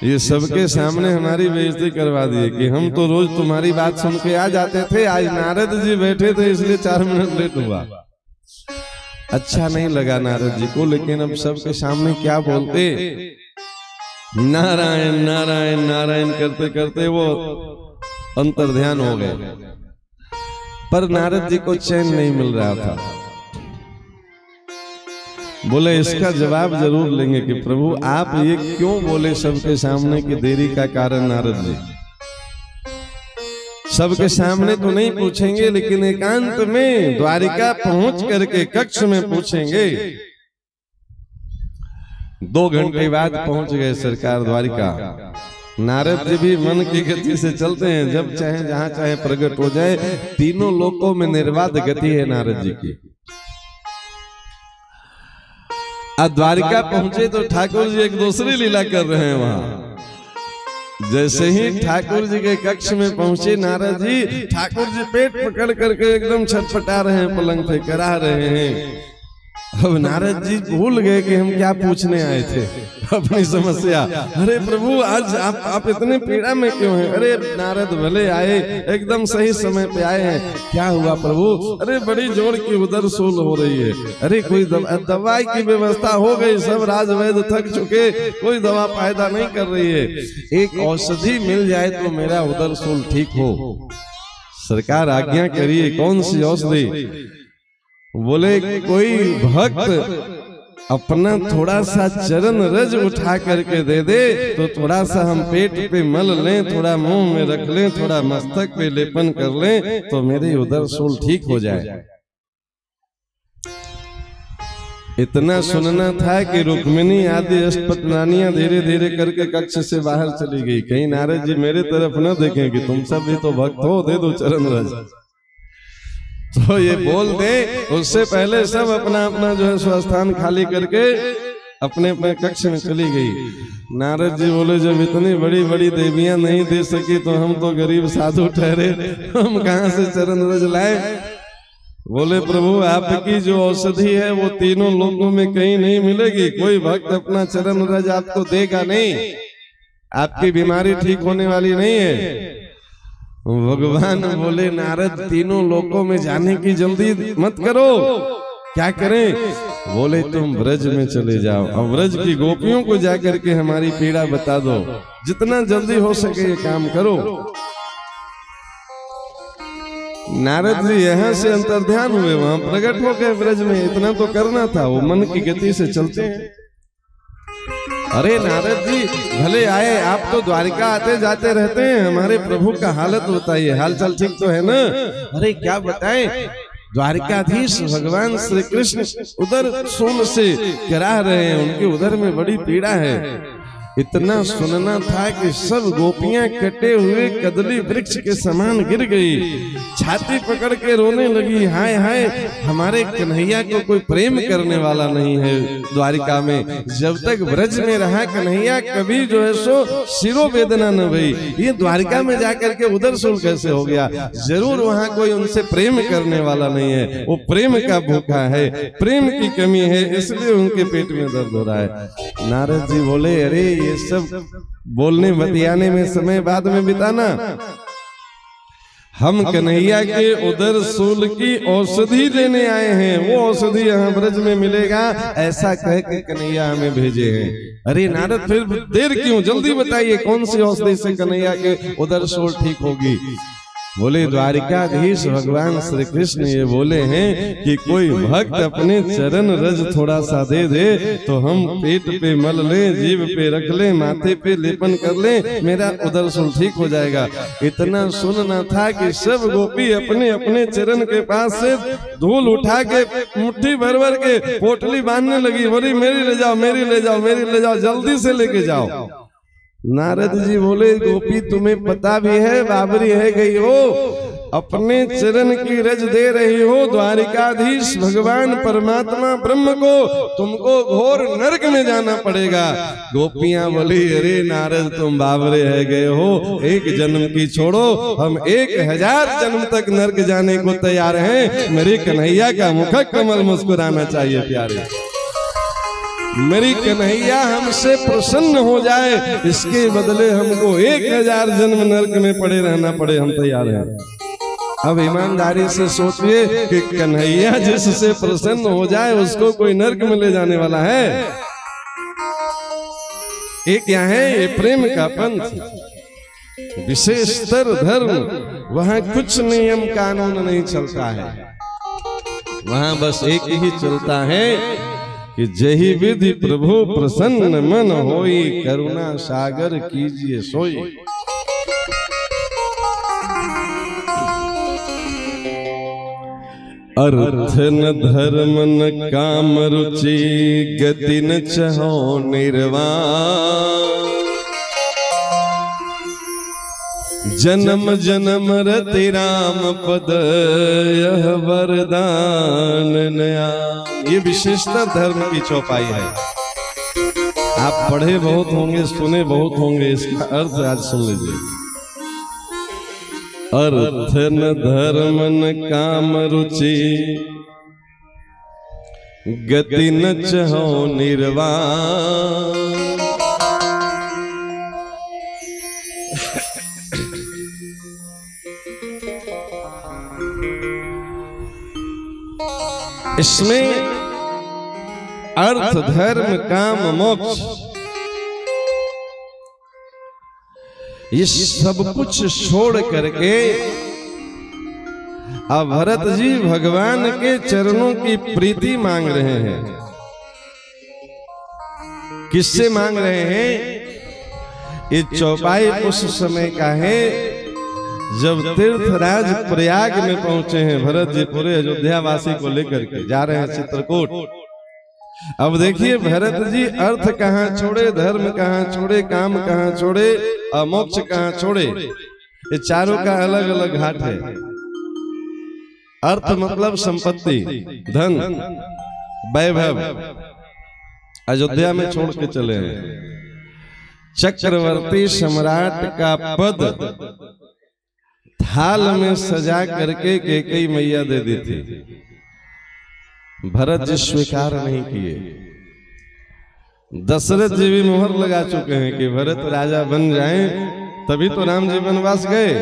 [SPEAKER 1] ये सबके सामने हमारी बेइज्जती करवा दिए कि हम तो रोज तुम्हारी बात सुन के आ जाते थे, आज नारद जी बैठे थे इसलिए 4 मिनट लेट हुआ। अच्छा नहीं लगा नारद जी को, लेकिन अब सबके सामने क्या बोलते, नारायण नारायण नारायण करते करते वो अंतर्ध्यान हो गए। पर नारद जी को चैन नहीं मिल रहा था। बोले इसका जवाब जरूर लेंगे कि प्रभु आप ये क्यों बोले सबके सामने कि देरी का कारण नारद जी। सबके सामने तो नहीं पूछेंगे, लेकिन एकांत में द्वारिका पहुंच करके कक्ष में पूछेंगे। 2 घंटे बाद पहुंच गए सरकार द्वारिका। नारद जी भी मन की गति से चलते हैं, जब चाहे जहां चाहे प्रकट हो जाए। तीनों लोकों में निर्बाध गति है नारद जी की। अब द्वारिका पहुंचे तो ठाकुर जी एक दूसरी लीला कर रहे हैं वहां। जैसे ही ठाकुर जी के कक्ष में पहुंचे नारद जी, ठाकुर जी पेट पकड़ करके एकदम छटपटा रहे हैं, पलंग पे करा रहे हैं। अब नारद जी भूल गए कि हम क्या पूछने आए थे, अपनी समस्या। अरे प्रभु आज आप इतने पीड़ा में क्यों हैं? अरे नारद भले आए, एकदम सही समय पे आए हैं। क्या हुआ प्रभु? अरे बड़ी जोर की उदर सूल हो रही है। अरे कोई दवाई की व्यवस्था हो गई, सब राजवैद्य थक चुके, कोई दवा फायदा नहीं कर रही है। एक औषधि मिल जाए तो मेरा उदर सूल ठीक हो। सरकार आज्ञा करिए, कौन सी औषधि? बोले कोई भक्त अपना थोड़ा सा चरण रज उठा करके दे दे तो थोड़ा सा हम पेट पे मल लें, थोड़ा मुंह में रख लें, थोड़ा मस्तक पे लेपन कर लें तो मेरे उदर सूल ठीक हो जाए। इतना सुनना था कि रुक्मिणी आदि अष्टपटरानियां धीरे धीरे करके कक्ष से बाहर चली गई। कहीं नारद जी मेरे तरफ न देखें कि तुम सब भी तो भक्त हो, दे दो चरण रज। तो ये बोल दे, उससे पहले सब अपना अपना जो है स्वस्थान खाली करके अपने अपने कक्ष में चली गई। नारद जी बोले जब इतनी बड़ी बड़ी देवियां नहीं दे सकी तो हम तो गरीब साधु ठहरे, हम कहां से चरण रज लाए? बोले प्रभु आपकी जो औषधि है वो तीनों लोगों में कहीं नहीं मिलेगी। कोई भक्त अपना चरण रज आपको देगा नहीं, आपकी बीमारी ठीक होने वाली नहीं है। भगवान बोले नारद तीनों लोकों में जाने की जल्दी मत करो, क्या करें? बोले तुम ब्रज में चले जाओ, अब ब्रज की गोपियों को जाकर के हमारी पीड़ा बता दो, जितना जल्दी हो सके ये काम करो। नारद जी यहाँ से अंतर्ध्यान हुए, वहां प्रकट हो गए ब्रज में। इतना तो करना था, वो मन की गति से चलते हैं। अरे नारद जी भले आए, आप तो द्वारिका आते जाते रहते हैं, हमारे प्रभु का हालत बताइए, हालचाल ठीक तो है ना? अरे क्या बताएं, द्वारिकाधीश भगवान श्री कृष्ण उधर सूल से गिरा रहे हैं, उनके उधर में बड़ी पीड़ा है। इतना सुनना था कि सब गोपियां कटे हुए कदली वृक्ष के समान गिर गई, छाती पकड़ के रोने लगी, हाय हाय हमारे कन्हैया को कोई प्रेम करने वाला नहीं है द्वारिका में। जब तक ब्रज में रहा कन्हैया कभी जो है सो सिरो वेदना न भई, ये द्वारिका में जाकर के उधर सुल कैसे हो गया? जरूर वहां कोई उनसे प्रेम करने वाला नहीं है, वो प्रेम का भूखा है, प्रेम की कमी है, इसलिए उनके पेट में दर्द हो रहा है। नारद जी बोले, अरे ये सब बोलने बतियाने में समय बाद में बिताना, हम कन्हैया के उदर सूल की औषधि लेने आए हैं, वो औषधि यहाँ ब्रज में मिलेगा, ऐसा कह के कन्हैया हमें भेजे हैं। अरे नारद फिर देर क्यों, जल्दी बताइए कौन सी औषधि से कन्हैया के उदर सूल ठीक होगी? बोले, द्वारिकाधीश भगवान श्री कृष्ण ये बोले हैं कि कोई भक्त अपने चरण रज थोड़ा सा दे दे तो हम पेट पे मल ले, जीभ पे रख ले, माथे पे लेपन कर ले, मेरा उदर सूल ठीक हो जाएगा। इतना सुनना था कि सब गोपी अपने अपने चरण के पास से धूल उठा के मुट्ठी भर भर के पोटली बांधने लगी, बोली मेरी ले जाओ, मेरी ले जाओ, मेरी ले जाओ, जल्दी से लेके जाओ। नारद जी बोले, गोपी तुम्हें पता भी है बाबरी है गई हो, अपने चरण की रज दे रही हो द्वारिकाधीश भगवान परमात्मा ब्रह्म को, तुमको घोर नरक में जाना पड़ेगा। गोपियां बोली, अरे नारद तुम बाबरे है गए हो, एक जन्म की छोड़ो, हम 1000 जन्म तक नरक जाने को तैयार हैं। मेरी कन्हैया का मुख कमल मुस्कुराना चाहिए प्यारे, मेरी कन्हैया हमसे प्रसन्न हो जाए, इसके बदले हमको 1000 जन्म नरक में पड़े रहना पड़े, हम तैयार हैं। अब ईमानदारी से सोचिए कि कन्हैया जिससे प्रसन्न हो जाए उसको कोई नरक में ले जाने वाला है? ये क्या है? ये प्रेम का पंथ, विशेषतर धर्म, वहां कुछ नियम कानून नहीं चलता है, वहां बस एक ही चलता है कि जही विधि प्रभु प्रसन्न मन होई, करुणा सागर कीजिए सोई। अर्थ न धर्म न काम रुचि, गति न चहो निर्वाण, जन्म जन्म रति राम पद यह वरदान नया। ये विशेषता धर्म की चौपाई है। आप पढ़े बहुत होंगे, सुने बहुत होंगे, इसका अर्थ आज सुन लीजिए। अर्थ न धर्म न काम रुचि, गति न चहो निर्वाण, इसमें अर्थ धर्म काम मोक्ष ये सब कुछ छोड़ करके अब भरत जी भगवान के चरणों की प्रीति मांग रहे हैं। किससे मांग रहे हैं? ये चौपाई उस समय का है जब तीर्थराज प्रयाग में पहुंचे हैं। भरत जी पूरे अयोध्या वासी को लेकर के जा रहे हैं चित्रकूट। अब देखिए भरत जी अर्थ कहाँ छोड़े, धर्म कहाँ छोड़े, काम कहाँ छोड़े, मोक्ष कहाँ छोड़े, ये चारों का अलग अलग घाट है। अर्थ मतलब संपत्ति, धन, वैभव, अयोध्या में छोड़ के चले हैं। चक्रवर्ती सम्राट का पद थाल में सजा करके कैकेयी मैया दे दी थी, भरत जी स्वीकार नहीं किए। दशरथ जी भी मोहर लगा चुके हैं कि भरत राजा बन जाएं, तभी तो राम जी वनवास गए।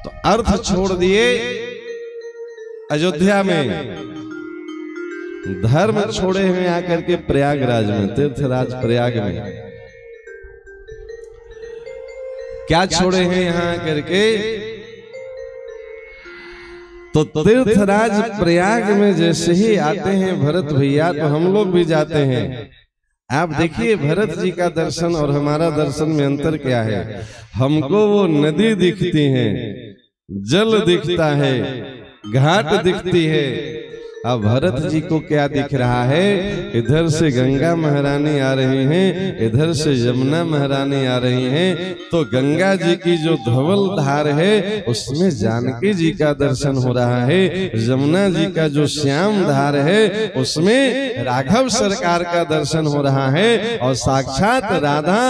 [SPEAKER 1] तो अर्थ छोड़ दिए अयोध्या में, धर्म छोड़े हुए आकर के प्रयागराज में, तीर्थराज प्रयाग में। क्या छोड़े हैं यहाँ करके? तो तीर्थराज प्रयाग में जैसे ही आते हैं भरत भैया, तो हम लोग भी जाते हैं। आप देखिए भरत जी का दर्शन और हमारा दर्शन में अंतर क्या है। हमको वो नदी दिखती है, जल दिखता है, घाट दिखती है, अब भरत जी को क्या दिख रहा है, इधर से गंगा महारानी आ रही हैं, इधर से यमुना महारानी आ रही हैं। तो गंगा जी की जो धवल धार है उसमें जानकी जी का दर्शन हो रहा है, यमुना जी का जो श्याम धार है उसमें राघव सरकार का दर्शन हो रहा है, और साक्षात राधा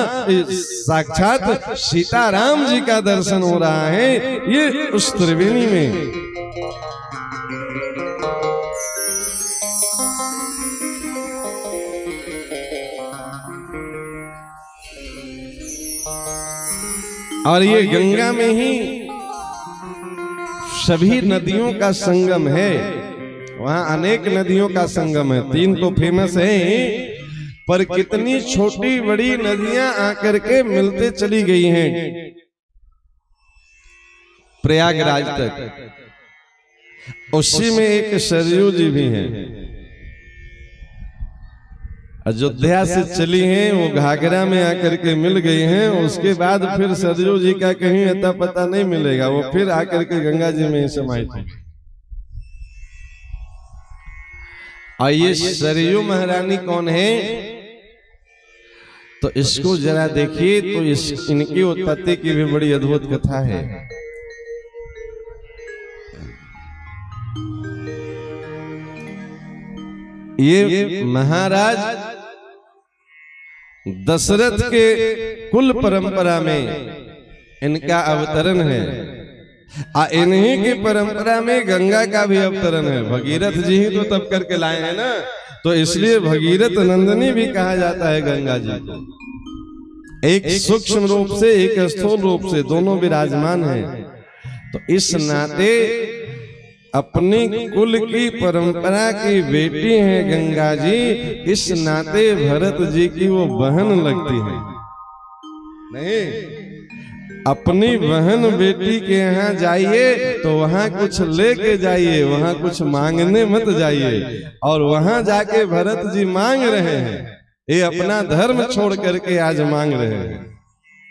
[SPEAKER 1] साक्षात सीताराम जी का दर्शन हो रहा है ये उस त्रिवेणी में। और ये गंगा में ही सभी नदियों का संगम है, वहां अनेक नदियों का संगम है, 3 तो फेमस है, पर कितनी छोटी बड़ी नदियां आकर के मिलते चली गई हैं प्रयागराज तक। उसी में एक सरयू जी भी हैं, अयोध्या से चली हैं, वो घाघरा में आकर के मिल गई हैं। उसके बाद फिर सरयू जी का कहीं अता पता नहीं मिलेगा, वो फिर आकर के गंगा जी में समाई थी। और ये सरयू महारानी कौन है, तो इसको जरा देखिए, तो इनकी उत्पत्ति की भी बड़ी अद्भुत कथा है। ये महाराज दशरथ के कुल परंपरा में इनका अवतरण है, इन्हीं की परंपरा में गंगा का भी अवतरण है। भगीरथ जी ही तो तब करके लाए हैं ना, तो इसलिए भगीरथ नंदिनी भी कहा जाता है गंगा जी को। एक सूक्ष्म रूप से एक स्थूल रूप से दोनों विराजमान हैं। तो इस नाते अपनी कुल की परंपरा की बेटी है गंगा जी, इस नाते भरत जी की वो बहन लगती है। नहीं, अपनी बहन बेटी के यहाँ जाइए तो वहां कुछ लेके जाइए, वहां कुछ मांगने मत जाइए। और वहां जाके भरत जी मांग रहे हैं, ये अपना धर्म छोड़ करके आज मांग रहे हैं।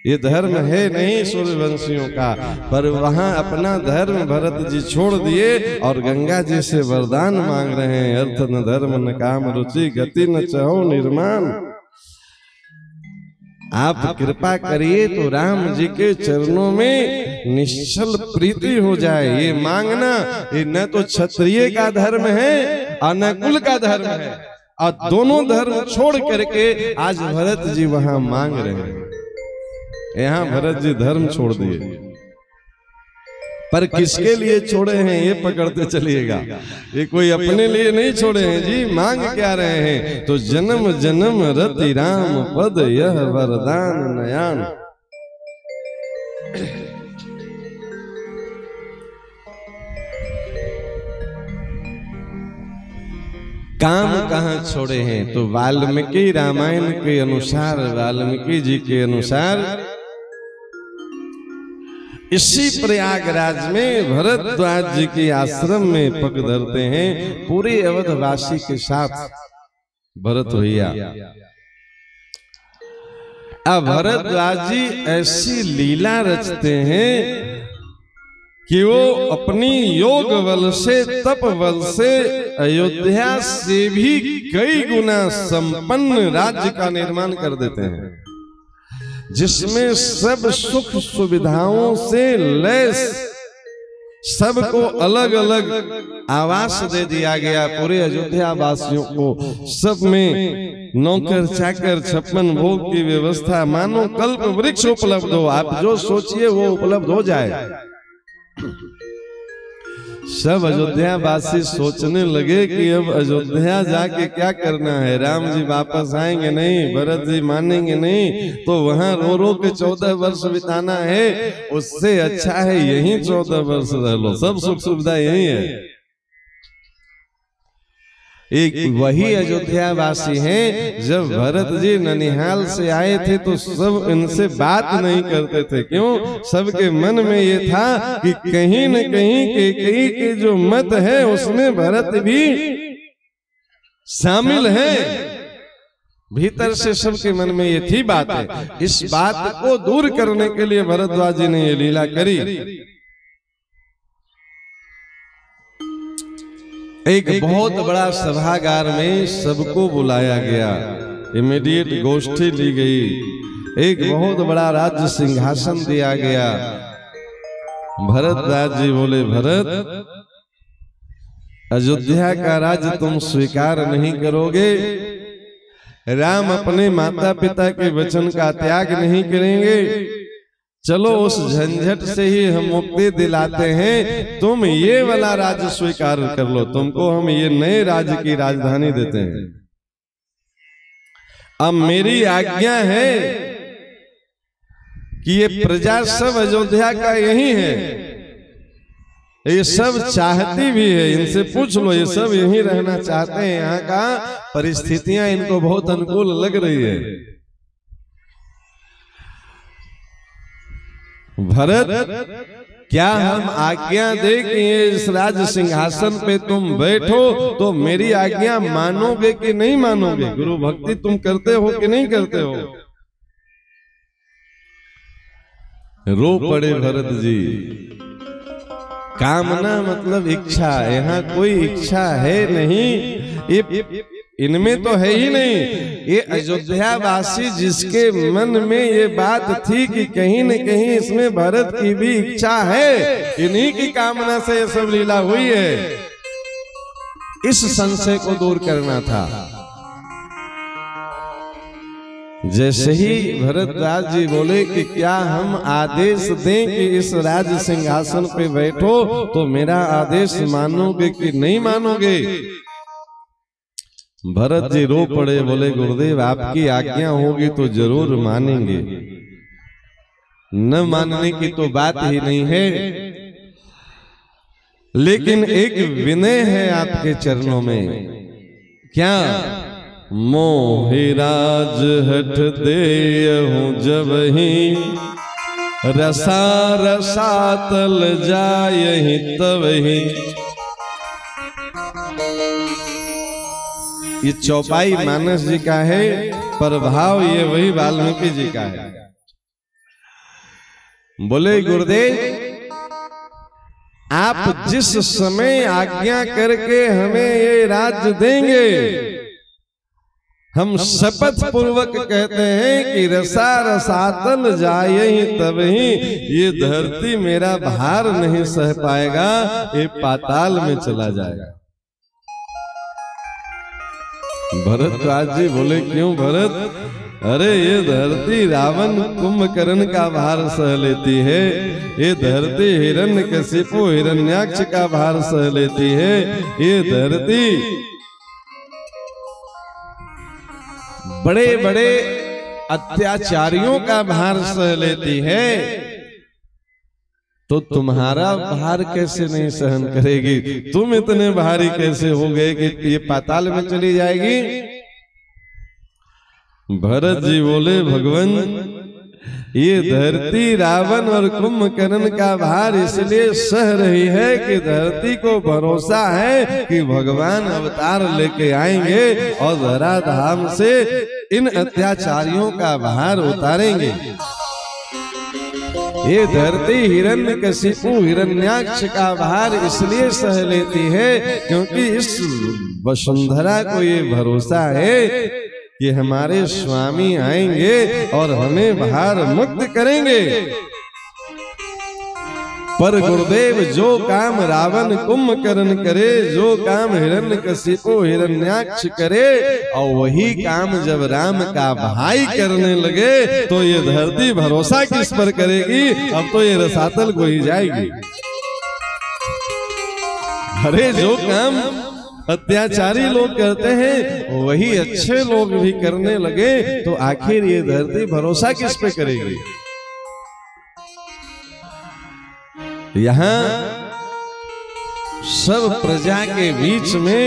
[SPEAKER 1] ये धर्म है नहीं सूर्यवंशियों का, पर वहां अपना धर्म भरत जी छोड़ दिए और गंगा जी से वरदान मांग रहे हैं। अर्थ न धर्म न काम रुचि गति न चाहो निर्माण। आप कृपा करिए तो राम जी के चरणों में निश्चल प्रीति हो जाए। ये मांगना ये न तो क्षत्रिय का धर्म है और न कुल का धर्म है, और दोनों धर्म छोड़ करके आज भरत जी वहां मांग रहे हैं। यहाँ भरत जी धर्म छोड़ दिए, पर किसके लिए छोड़े हैं ये पकड़ते चलिएगा। ये कोई अपने लिए नहीं छोड़े हैं जी, मांग क्या रहे हैं, तो जन्म जन्म रति राम पद यह वरदान नयान। काम कहाँ छोड़े हैं, तो वाल्मीकि रामायण के अनुसार, वाल्मीकि जी के अनुसार इसी प्रयागराज में भरद्वाज जी के आश्रम में पग धरते हैं पूरे अवधवासी के साथ भरत भैया। अब भरद्वाज जी ऐसी लीला रचते हैं कि वो अपनी योग बल से तप बल से अयोध्या से भी कई गुना संपन्न राज्य का निर्माण कर देते हैं, जिसमें सब सुख सुविधाओं से लैस, सबको अलग अलग आवास दे दिया गया पूरे अयोध्या वासियों को। सब में नौकर चाकर 56 भोग की व्यवस्था, मानो कल्प वृक्ष उपलब्ध हो। आप जो सोचिए वो उपलब्ध हो जाए। सब अयोध्या वासी सोचने लगे कि अब अयोध्या जाके क्या करना है, राम जी वापस आएंगे नहीं, भरत जी मानेंगे नहीं, तो वहां रो रो के 14 वर्ष बिताना है, उससे अच्छा है यहीं 14 वर्ष रह लो, सब सुख सुविधा यही है। एक वही अयोध्या वासी हैं, जब भरत जी ननिहाल से आए थे तो सब इनसे बात नहीं करते थे। क्यों? सबके मन में ये था कि कहीं न कहीं कैकेयी के जो मत है उसमें भरत भी शामिल है। भीतर से सबके मन में ये थी बात है। इस बात को दूर करने के लिए भरद्वाज जी ने ये लीला करी। एक बहुत बड़ा सभागार में सबको बुलाया गया, इमीडिएट गोष्ठी ली गई, एक बहुत बड़ा राज्य सिंहासन दिया गया। भरत राज जी बोले, भरत अयोध्या का राज्य तुम स्वीकार नहीं करोगे, राम अपने माता पिता के वचन का त्याग नहीं करेंगे, चलो उस झंझट से ही हम मुक्ति दिलाते हैं, तुम ये वाला राज्य स्वीकार कर लो, तुमको हम ये नए राज्य की राजधानी देते हैं। अब मेरी आज्ञा है कि ये प्रजा सब अयोध्या का यही है, ये सब चाहती भी है, इनसे पूछ लो, ये सब यही रहना चाहते हैं, यहाँ का परिस्थितियां इनको बहुत अनुकूल लग रही है। भरत, क्या हम आज्ञा दे कि इस राज सिंहासन पे तुम बैठो तो मेरी आज्ञा मानोगे कि नहीं मानोगे? गुरु भक्ति तुम करते हो कि नहीं करते हो? रो पड़े भरत जी। कामना मतलब इच्छा, यहाँ कोई इच्छा है नहीं, इनमें तो है ही नहीं। ये अयोध्या वासी जिसके मन में ये बात थी कि कहीं न कहीं इसमें भरत की भी इच्छा है, इन्हीं की कामना से ये सब लीला हुई है, इस संशय को दूर करना था। जैसे ही भरत राज जी बोले कि क्या हम आदेश दें कि इस राज सिंहासन पे बैठो तो मेरा आदेश मानोगे कि नहीं मानोगे? भरत जी रो पड़े, बोले गुरुदेव आपकी आज्ञा होगी तो जरूर मानेंगे, न मानने की तो बात ही नहीं है, लेकिन एक विनय है आपके चरणों में। क्या? मोहिराज हठ देहूं जब ही, रसा रसातल जायहि तब ही। ये चौपाई मानस जी का है, प्रभाव ये वही वाल्मीकि जी का है। बोले गुरुदेव आप जिस समय आज्ञा करके हमें ये राज्य देंगे, हम शपथ पूर्वक कहते हैं कि रसा रसातल जाए तब ही, ये धरती मेरा भार नहीं सह पाएगा, ये पाताल में चला जाएगा। भरत राज जी बोले क्यों भरत? अरे ये धरती रावण कुंभकर्ण का भार सह लेती है, ये धरती हिरण्यकशिपु हिरण्याक्ष का भार सह लेती है, ये धरती बड़े बड़े अत्याचारियों का भार सह लेती है, तो तुम्हारा भार कैसे नहीं सहन करेगी? तुम इतने भारी कैसे हो गए कि ये पाताल में चली जाएगी? भरत जी बोले भगवान ये धरती रावण और कुंभकर्ण का भार इसलिए सह रही है कि धरती को भरोसा है कि भगवान अवतार लेके आएंगे और धराधाम से इन अत्याचारियों का भार उतारेंगे। ये धरती हिरण्यकशिपु हिरण्याक्ष का भार इसलिए सह लेती है क्योंकि इस वसुंधरा को ये भरोसा है कि हमारे स्वामी आएंगे और हमें भार मुक्त करेंगे। पर गुरुदेव जो काम रावण कुंभकर्ण करे, जो काम हिरण्यकशिपु हिरण्याक्ष करे, और वही काम जब राम का भाई करने लगे तो ये धरती भरोसा किस पर करेगी? अब तो ये रसातल को ही जाएगी। अरे जो काम अत्याचारी लोग करते हैं वही अच्छे लोग भी करने लगे तो आखिर ये धरती भरोसा किस पे करेगी? यहाँ सब प्रजा के बीच में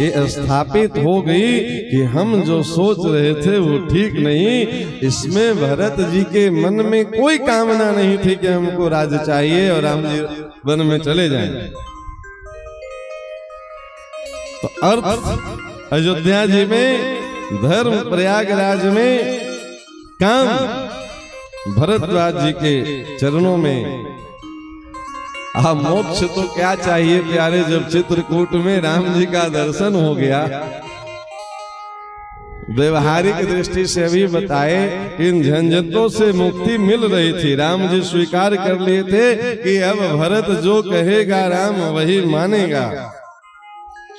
[SPEAKER 1] ये स्थापित हो गई कि हम जो सोच रहे थे वो ठीक नहीं। इसमें भरत जी के मन में कोई कामना नहीं थी कि हमको राज्य चाहिए और राम जी वन में चले जाएं। तो अर्थ अयोध्या जी में, धर्म प्रयागराज में, काम भरद्वाज जी के चरणों में। मोक्ष तो क्या चाहिए प्यारे, जब चित्रकूट में राम जी का दर्शन हो गया। व्यवहारिक दृष्टि से भी बताए, इन झंझटों से मुक्ति मिल रही थी। राम जी स्वीकार कर लिए थे कि अब भरत जो कहेगा राम वही मानेगा।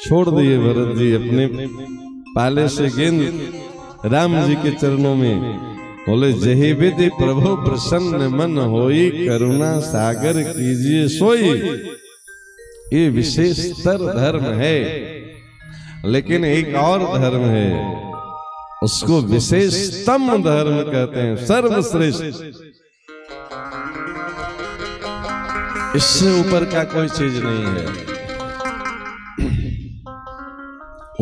[SPEAKER 1] छोड़ दिए भरत जी अपने पाले से गेंद राम जी के चरणों में, बोले जही विधि प्रभु प्रसन्न मन होई, करुणा सागर कीजिए सोई। ये विशेषतर धर्म है, लेकिन एक और धर्म है, उसको विशेषतम धर्म कहते हैं, सर्वश्रेष्ठ। इससे ऊपर का कोई चीज नहीं है।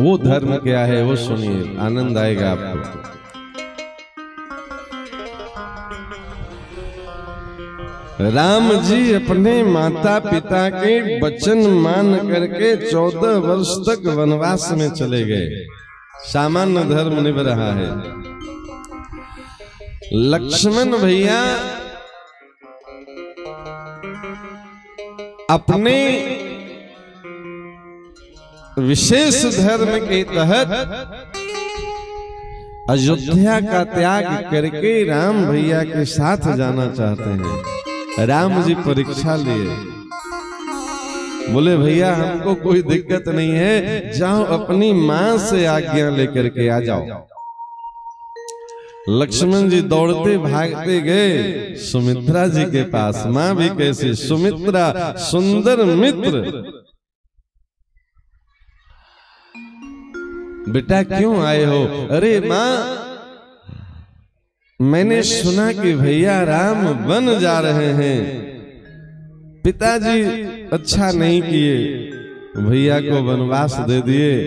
[SPEAKER 1] वो धर्म क्या है वो सुनिए, आनंद आएगा आपको। राम जी अपने माता पिता के वचन मान करके 14 वर्ष तक वनवास में चले गए। सामान्य धर्म निभ रहा है। लक्ष्मण भैया अपने विशेष धर्म के तहत अयोध्या का त्याग करके राम भैया के साथ जाना चाहते हैं। राम जी परीक्षा लिए, बोले भैया हमको कोई दिक्कत नहीं है, जाओ अपनी मां से आज्ञा लेकर के आ जाओ। लक्ष्मण जी दौड़ते भागते गए सुमित्रा जी के पास। मां भी कैसी, सुमित्रा सुंदर मित्र। बेटा क्यों आए हो? अरे मां, मैंने सुना कि भैया राम वन जा रहे हैं, पिताजी अच्छा नहीं किए, भैया को वनवास दे दिए,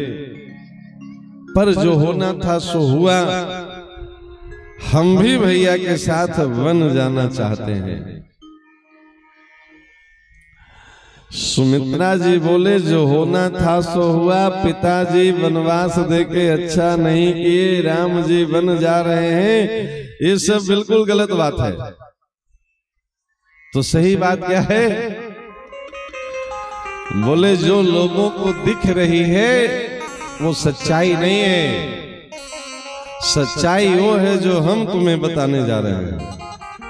[SPEAKER 1] पर जो होना था सो हुआ। हम भी भैया के साथ वन जाना चाहते हैं। सुमित्रा जी बोले जो होना था सो हुआ, पिताजी वनवास देके अच्छा नहीं किए, राम जी वन जा रहे हैं, ये सब बिल्कुल गलत बात है। तो सही बात क्या है? बोले जो लोगों को दिख रही है वो सच्चाई नहीं है, सच्चाई वो है जो हम तुम्हें बताने जा रहे हैं।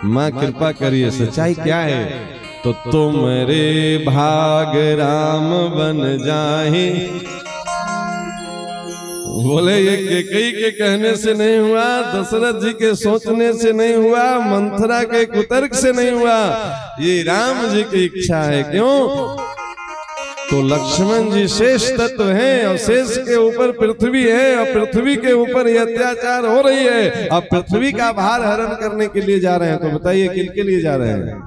[SPEAKER 1] माँ कृपा करिए, सच्चाई क्या है? तो तुम्हारे भाग राम बन जाए। बोले ये कैकेयी के कहने से नहीं हुआ, दशरथ जी के सोचने से नहीं हुआ, मंथरा के कुतर्क से नहीं हुआ, ये राम जी की इच्छा है। क्यों? तो लक्ष्मण जी शेष तत्व हैं और शेष के ऊपर पृथ्वी है और पृथ्वी के ऊपर ये अत्याचार हो रही है। अब पृथ्वी का भार हरण करने के लिए जा रहे हैं, तो बताइए किनके लिए जा रहे हैं?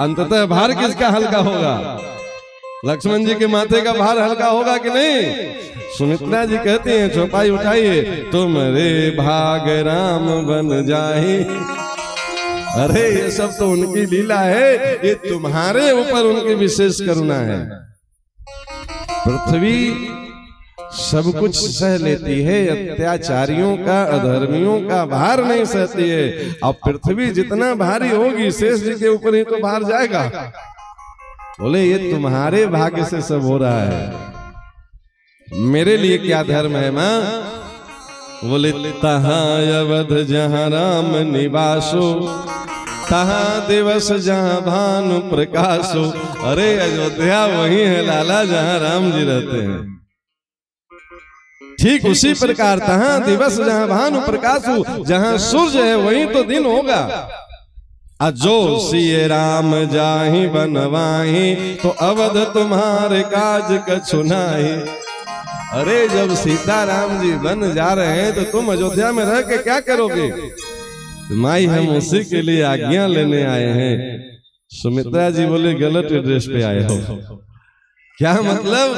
[SPEAKER 1] अंततः भार किसका हल्का होगा? लक्ष्मण जी के माथे का भार हल्का होगा कि नहीं? सुमित्रा जी कहती हैं चौपाई उठाइए, तुम्हारे भाग राम बन जाए। अरे ये सब तो उनकी लीला है, ये तुम्हारे ऊपर उनकी विशेष करुणा है। पृथ्वी सब कुछ सह लेती है, अत्याचारियों का, अधर्मियों का भार नहीं सहती है। अब पृथ्वी जितना भारी होगी शेष जी के ऊपर ही तो भार जाएगा। बोले ये तुम्हारे भाग्य से सब हो रहा है, मेरे लिए क्या धर्म है मां? बोले तहां अवध जहां राम निवासो, तहां दिवस जहां भानु प्रकाशो। अरे अयोध्या वही है लाला जहां राम जी रहते हैं। ठीक उसी प्रकार तहां दिवस जहां भानु प्रकाशो, जहां सूर्य है वहीं तो दिन होगा। अजो सिए राम जाहि बनवाहि, तो अवध तुम्हारे काज कछु नाहि। अरे जब सीताराम जी बन जा रहे हैं तो तुम अयोध्या में रह के क्या करोगे? माई हम उसी के लिए आज्ञा लेने आए हैं। सुमित्रा जी बोले गलत एड्रेस पे आए हो। क्या मतलब?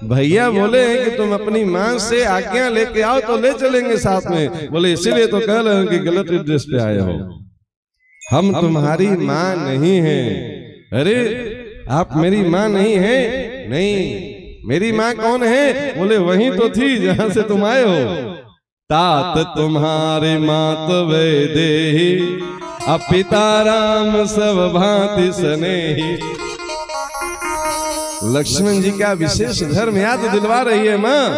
[SPEAKER 1] भैया बोले हैं कि तुम अपनी मां से आज्ञा लेके आओ तो ले चलेंगे साथ में। बोले इसीलिए तो कह रहे हैं कि गलत एड्रेस पे आए हो, हम तुम्हारी मां नहीं हैं। अरे आप मेरी मां नहीं है? नहीं, मेरी माँ कौन है? बोले वही तो थी जहां से तुम आए हो। तात तुम्हारे मात वे देही, अब पिता राम सब भांति स्नेही। लक्ष्मण जी का विशेष धर्म याद दिलवा रही है मां।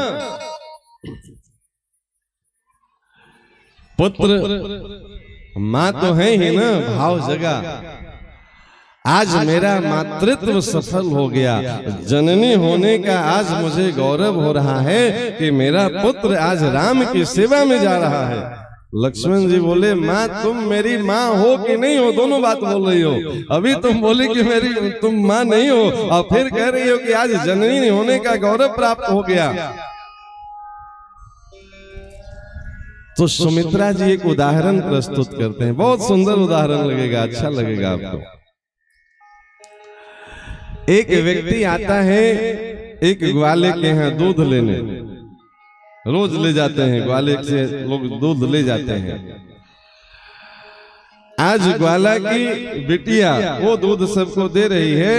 [SPEAKER 1] पुत्र मां तो है ही ना, भाव जगा। आज मेरा मातृत्व सफल हो गया, जननी होने का आज मुझे गौरव हो रहा है कि मेरा पुत्र आज राम की सेवा में जा रहा है। लक्ष्मण जी बोले माँ तुम मेरी माँ हो कि नहीं हो, दोनों बात बोल रही हो। अभी तुम बोली कि मेरी तुम माँ नहीं हो और फिर कह रही हो कि आज जननी होने का गौरव प्राप्त हो गया। तो सुमित्रा जी एक उदाहरण प्रस्तुत करते हैं, बहुत सुंदर उदाहरण लगेगा, अच्छा लगेगा आपको। एक व्यक्ति आता है एक ग्वाले के यहाँ दूध लेने, रोज ले जाते हैं, ग्वाले से लोग दूध ले जाते हैं। आज ग्वाला की बिटिया वो दूध सबको दे रही है।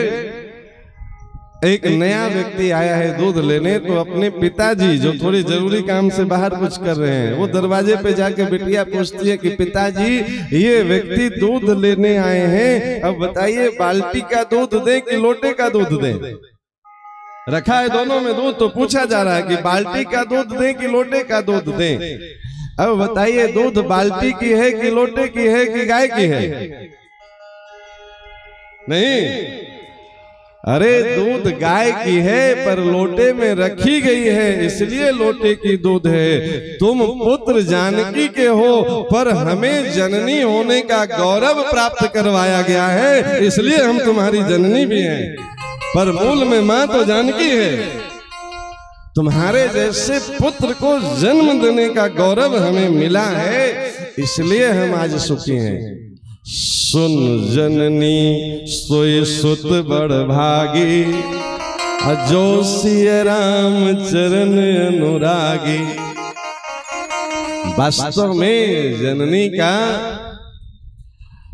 [SPEAKER 1] एक नया व्यक्ति आया है दूध लेने, तो अपने पिताजी जो थोड़ी जरूरी काम से बाहर कुछ कर रहे हैं, वो दरवाजे पे जाके बिटिया पूछती है कि पिताजी ये व्यक्ति दूध लेने आए हैं, अब बताइए बाल्टी का दूध दें कि लोटे का दूध दें। रखा है दोनों में दूध, तो पूछा जा रहा है कि बाल्टी का दूध दें कि लोटे का दूध दें। अब बताइए दूध बाल्टी की है कि लोटे की है कि गाय की है? नहीं, अरे दूध गाय की है पर लोटे में रखी गई है, इसलिए लोटे की दूध है। तुम पुत्र जानकी के हो पर हमें जननी होने का गौरव प्राप्त करवाया गया है, इसलिए हम तुम्हारी जननी भी हैं, पर मूल में मां तो जानकी है। तुम्हारे जैसे पुत्र को जन्म देने का गौरव हमें मिला है, इसलिए हम आज सुखी हैं। सुन जननी सोई सुत बड़ भागी, जो सिय राम चरण अनुरागी। वास्तव में जननी का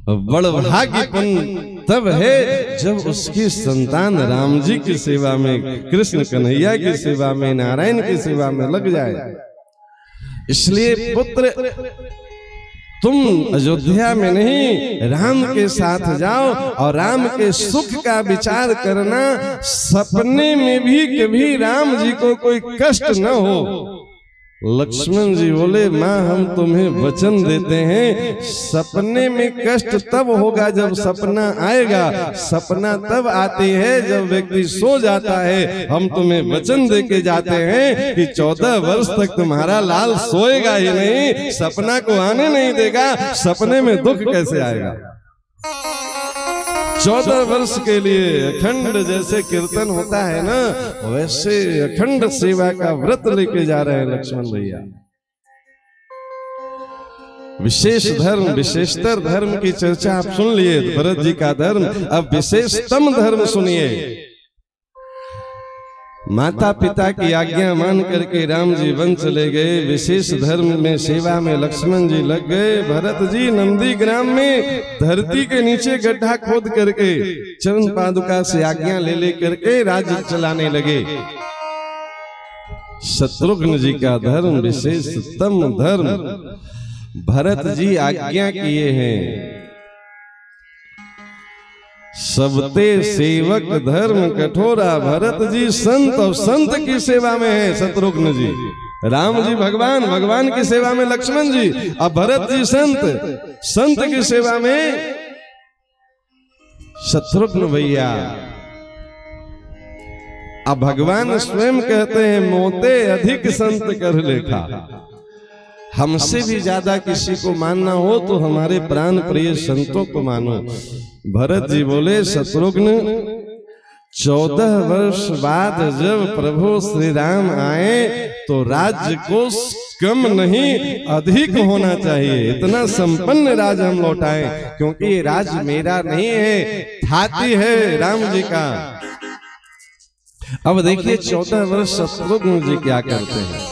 [SPEAKER 1] बड़ भाग्यपूर्ण तब है जब उसकी संतान राम जी की सेवा में, कृष्ण कन्हैया की सेवा में, नारायण की सेवा में लग जाए। इसलिए पुत्र तुम अयोध्या में नहीं, राम के साथ जाओ और राम के सुख का विचार करना। सपने में भी कभी राम जी को कोई कष्ट न हो। लक्ष्मण जी बोले माँ हम तुम्हें वचन देते हैं, सपने में कष्ट तब होगा जब सपना आएगा। सपना तब आती है जब व्यक्ति सो जाता है। हम तुम्हें वचन दे के जाते हैं कि 14 वर्ष तक तुम्हारा लाल सोएगा ही नहीं, सपना को आने नहीं देगा। सपने में दुख कैसे आएगा? 14 वर्ष के लिए अखंड जैसे कीर्तन होता है ना, वैसे अखंड सेवा का व्रत लेके जा रहे हैं लक्ष्मण भैया। विशेष धर्म, विशेषतर धर्म की चर्चा आप सुन लिए, भरत जी का धर्म। अब विशेषतम धर्म सुनिए। माता पिता की आज्ञा मान करके राम जी वन चले गए। विशेष धर्म में सेवा में लक्ष्मण जी लग गए। भरत जी नंदी ग्राम में धरती के नीचे गड्ढा खोद करके चरण पादुका से आज्ञा ले ले करके राज्य चलाने लगे। शत्रुघ्न जी का धर्म विशेषतम धर्म, भरत जी आज्ञा किए हैं। सबते सेवक धर्म कठोरा, भरत जी संत और संत की सेवा में है। शत्रुघ्न जी, राम जी भगवान, भगवान की सेवा में लक्ष्मण जी, अब भरत जी संत, संत की सेवा में शत्रुघ्न भैया। अब भगवान स्वयं कहते हैं मोते अधिक संत कर लेखा। हमसे भी ज्यादा किसी को मानना हो तो हमारे प्राण प्रिय संतों को मानो। भरत जी बोले शत्रुघ्न 14 वर्ष बाद जब प्रभु श्री राम आए तो राज्य को कम नहीं अधिक होना चाहिए। इतना संपन्न राज हम लौटाएं, क्योंकि ये राज मेरा नहीं है, थाती है राम जी का। अब देखिए 14 वर्ष शत्रुघ्न जी क्या करते हैं।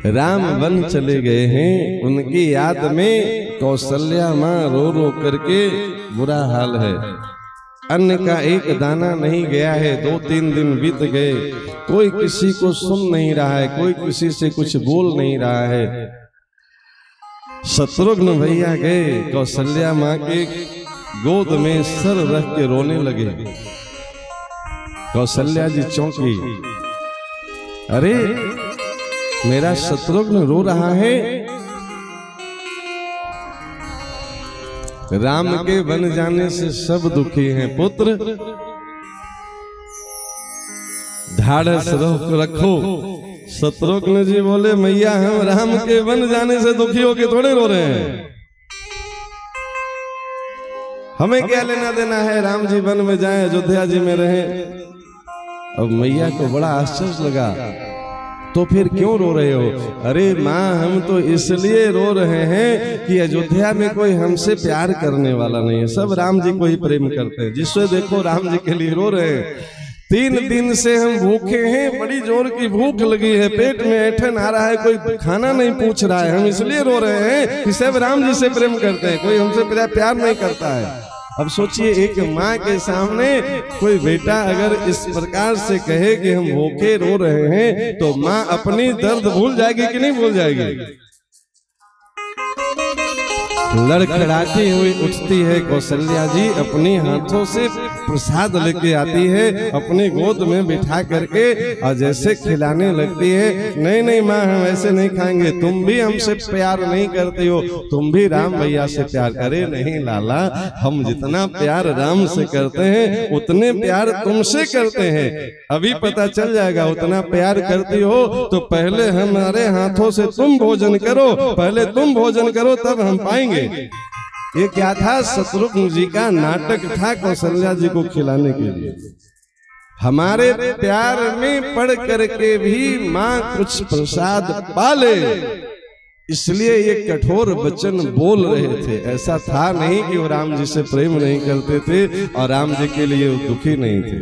[SPEAKER 1] राम वन चले गए हैं, उनकी याद में कौशल्या माँ रो रो करके बुरा हाल है। अन्न का एक दाना नहीं गया है। 2-3 दिन बीत गए, कोई किसी को सुन नहीं रहा है, कोई किसी से कुछ बोल नहीं रहा है। शत्रुघ्न भैया गए कौशल्या माँ के गोद में सर रख के रोने लगे। कौशल्या जी चौंकी, अरे मेरा शत्रुघ्न रो रहा है। राम के बन जाने से सब दुखी हैं पुत्र, ढाढ़स रखो। शत्रुघ्न जी बोले, मैया हम राम के बन जाने से दुखी होके थोड़े रो रहे हैं, हमें क्या लेना देना है, राम जी वन में जाएं, अयोध्या जी में रहें। अब मैया को बड़ा आश्चर्य लगा, तो फिर क्यों रो रहे हो? अरे माँ हम तो इसलिए रो रहे हैं कि अयोध्या में कोई हमसे प्यार करने वाला नहीं है, सब राम जी को ही प्रेम करते हैं, जिससे देखो राम जी के लिए रो रहे हैं। 3 दिन से हम भूखे हैं, बड़ी जोर की भूख लगी है, पेट में ऐंठन आ रहा है, कोई खाना नहीं पूछ रहा है, हम इसलिए रो रहे हैं कि सब राम जी से प्रेम करते हैं, कोई हमसे प्यार नहीं करता है। अब सोचिए, एक माँ के सामने कोई बेटा अगर इस प्रकार से कहे कि हम भूखे रो रहे हैं, तो माँ अपनी दर्द भूल जाएगी कि नहीं भूल जाएगी? लड़खड़ाती हुई उठती है कौशल्या जी, अपनी हाथों से प्रसाद लेके आती है, अपनी गोद में बिठा करके और जैसे खिलाने लगती है। नहीं नहीं माँ हम ऐसे नहीं खाएंगे, तुम भी हमसे प्यार नहीं करती हो, तुम भी राम भैया से प्यार। अरे नहीं लाला, हम जितना प्यार राम से करते हैं उतने प्यार तुमसे करते हैं, अभी पता चल जाएगा। उतना प्यार करती हो तो पहले हमारे हाथों से तुम भोजन करो, पहले तुम भोजन करो तब हम पाएंगे। ये क्या था? शत्रुघ्न जी का नाटक था कौशल्या जी को खिलाने के लिए। हमारे प्यार में पड़ करके भी माँ कुछ प्रसाद पाले, इसलिए ये कठोर वचन बोल रहे थे। ऐसा था नहीं कि वो राम जी से प्रेम नहीं करते थे और राम जी के लिए दुखी नहीं थे।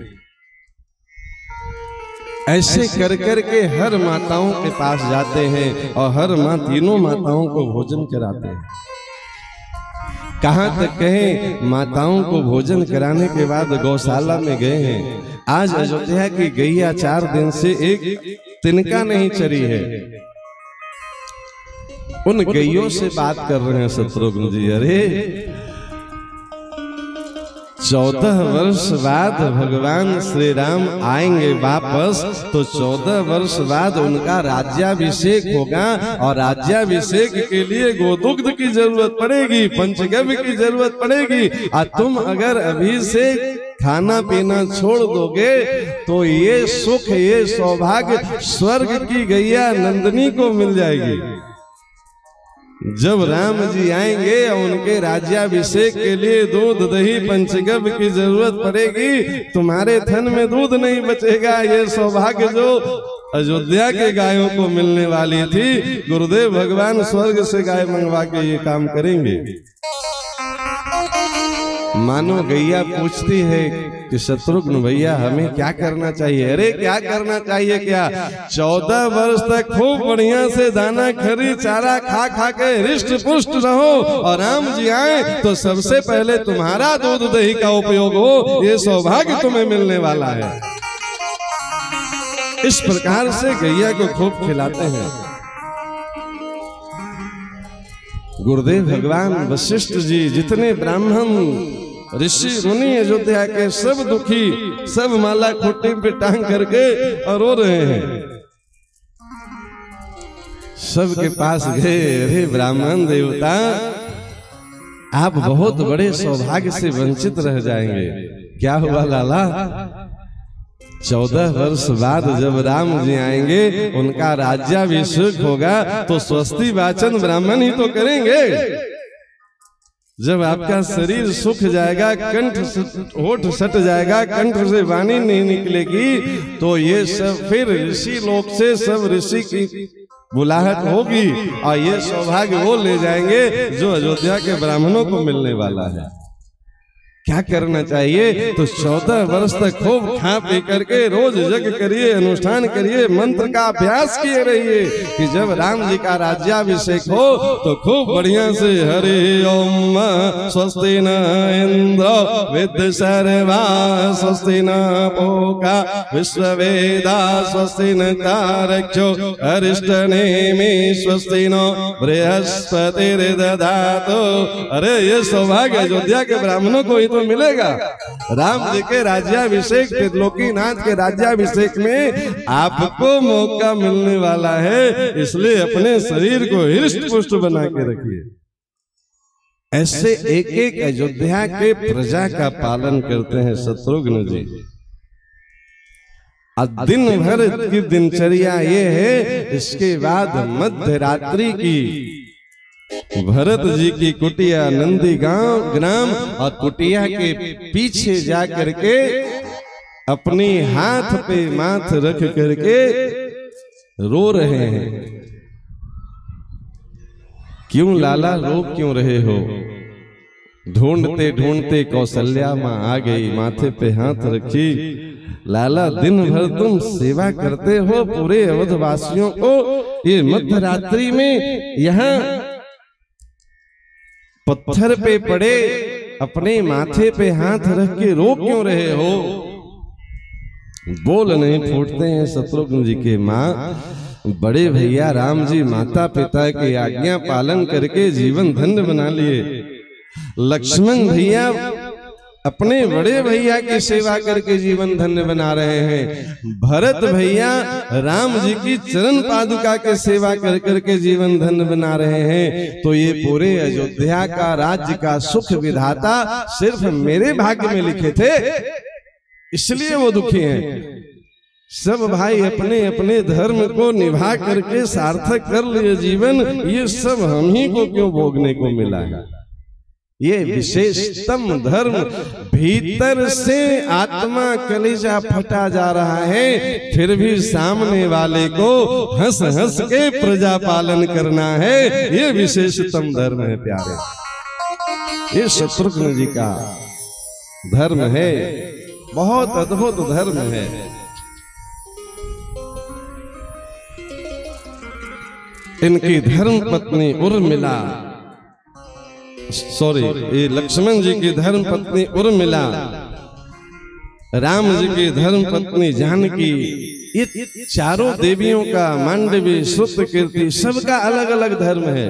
[SPEAKER 1] ऐसे कर कर के हर माताओं के पास जाते हैं और हर माँ तीनों माताओं को भोजन कराते हैं। कहाँ तक कहें, माताओं को भोजन कराने के बाद गौशाला में गए हैं। आज अयोध्या की गैया 4 दिन से एक तिनका नहीं चरी है। उन गैयों से बात कर रहे हैं शत्रुघ्न जी, अरे 14 वर्ष बाद भगवान श्री राम आएंगे वापस, तो 14 वर्ष बाद उनका राज्याभिषेक होगा और राज्याभिषेक के लिए गोदुग्ध की जरूरत पड़ेगी, पंचगव्य की जरूरत पड़ेगी। और तुम अगर अभी से खाना पीना छोड़ दोगे तो ये सुख, ये सौभाग्य स्वर्ग की गैया नंदिनी को मिल जाएगी। जब राम जी आएंगे और उनके राज्याभिषेक के लिए दूध दही पंचगव्य की जरूरत पड़ेगी, तुम्हारे थन में दूध नहीं बचेगा। ये सौभाग्य जो अयोध्या के गायों को मिलने वाली थी, गुरुदेव भगवान स्वर्ग से गाय मंगवा के ये काम करेंगे। मानो गैया पूछती है कि शत्रुघ्न भैया हमें क्या करना चाहिए? अरे क्या करना चाहिए क्या, 14 वर्ष तक खूब बढ़िया से दाना खरी चारा खा खा के हृष्ट पुष्ट रहो और राम जी आए तो सबसे पहले तुम्हारा दूध दही का उपयोग हो, ये सौभाग्य तुम्हें मिलने वाला है। इस प्रकार से गैया को खूब खिलाते हैं। गुरुदेव भगवान वशिष्ठ जी, जितने ब्राह्मण ऋषि मुनि अयोध्या के सब दुखी, सब माला खूंटी पे टांग करके और रो रहे हैं। सबके पास गए, अरे ब्राह्मण देवता आप बहुत बड़े सौभाग्य से वंचित रह जाएंगे। क्या हुआ लाला? 14 वर्ष बाद जब राम जी आएंगे, उनका राज्याभिषेक होगा तो स्वस्ति वाचन ब्राह्मण ही तो करेंगे। जब आपका शरीर सूख जाएगा, कंठ होठ सट जाएगा, कंठ से वाणी नहीं निकलेगी, तो ये सब फिर ऋषि लोक से सब ऋषि की बुलाहट होगी और ये सौभाग्य वो ले जाएंगे जो अयोध्या के ब्राह्मणों को मिलने वाला है। क्या करना चाहिए? तो 14 वर्ष तक खूब खा पी करके रोज यज्ञ करिए, अनुष्ठान करिए, मंत्र का अभ्यास किए रहिए कि जब राम जी का राज्याभिषेक हो तो खूब बढ़िया से हरि ओम स्वस्ति न इंद्र विद्य सर्वा स्वस्ति न पूषा विश्ववेदा स्वस्ति न तारक्षो अरिष्टनेमि स्वस्ति नो बृहस्पतिर्दधातु। अरे ये सौभाग्य अयोध्या के ब्राह्मणों को ही तो मिलेगा। राम जी के राज्याभिषेक, त्रिलोकीनाथ के राज्याभिषेक में आपको मौका मिलने वाला है, इसलिए अपने शरीर को हृष्ट पुष्ट बना के रखिए। ऐसे एक एक अयोध्या के प्रजा का पालन करते हैं शत्रुघ्न जी। दिन भर की दिनचर्या ये है। इसके बाद मध्य रात्रि की भरत जी की कुटिया नंदी ग्राम और कुटिया के पीछे जा करके अपनी हाथ पे माथ रख करके रो रहे हैं। क्यों लाला रो क्यों रहे हो? ढूंढते ढूंढते कौशल्या माँ आ गई, माथे पे हाथ रखी। लाला दिन भर तुम सेवा करते हो पूरे अवधवासियों को, ये मध्य रात्रि में यहाँ पत्थर पे पड़े अपने माथे पे हाथ रख के रो क्यों रहे हो? बोल नहीं फूटते हैं शत्रुघ्न जी के माँ। बड़े भैया राम जी माता पिता की आज्ञा पालन करके जीवन धन्य बना लिए। लक्ष्मण भैया अपने बड़े भैया की सेवा करके जीवन धन्य बना रहे हैं। भरत भैया राम जी की चरण पादुका के सेवा कर करके जीवन धन्य बना रहे हैं। तो ये पूरे अयोध्या का राज्य का सुख विधाता सिर्फ मेरे भाग्य में लिखे थे, इसलिए वो दुखी हैं। सब भाई अपने अपने धर्म को निभा करके सार्थक कर लिए जीवन, ये सब हम ही को क्यों भोगने को मिला है? ये विशेषतम धर्म भीतर से आत्मा कलेजा फटा जा रहा है, फिर भी सामने वाले को हंस हंस के प्रजा पालन करना है। ये विशेषतम धर्म है प्यारे। ये शत्रुघ्न जी का धर्म है, बहुत अद्भुत धर्म है। इनकी धर्म पत्नी उर्मिला, ये लक्ष्मण जी की धर्म पत्नी उर्मिला, राम जी की धर्म पत्नी जानकी, ये चारों देवियों का मांडवी श्रुत कीर्ति सबका अलग अलग धर्म है।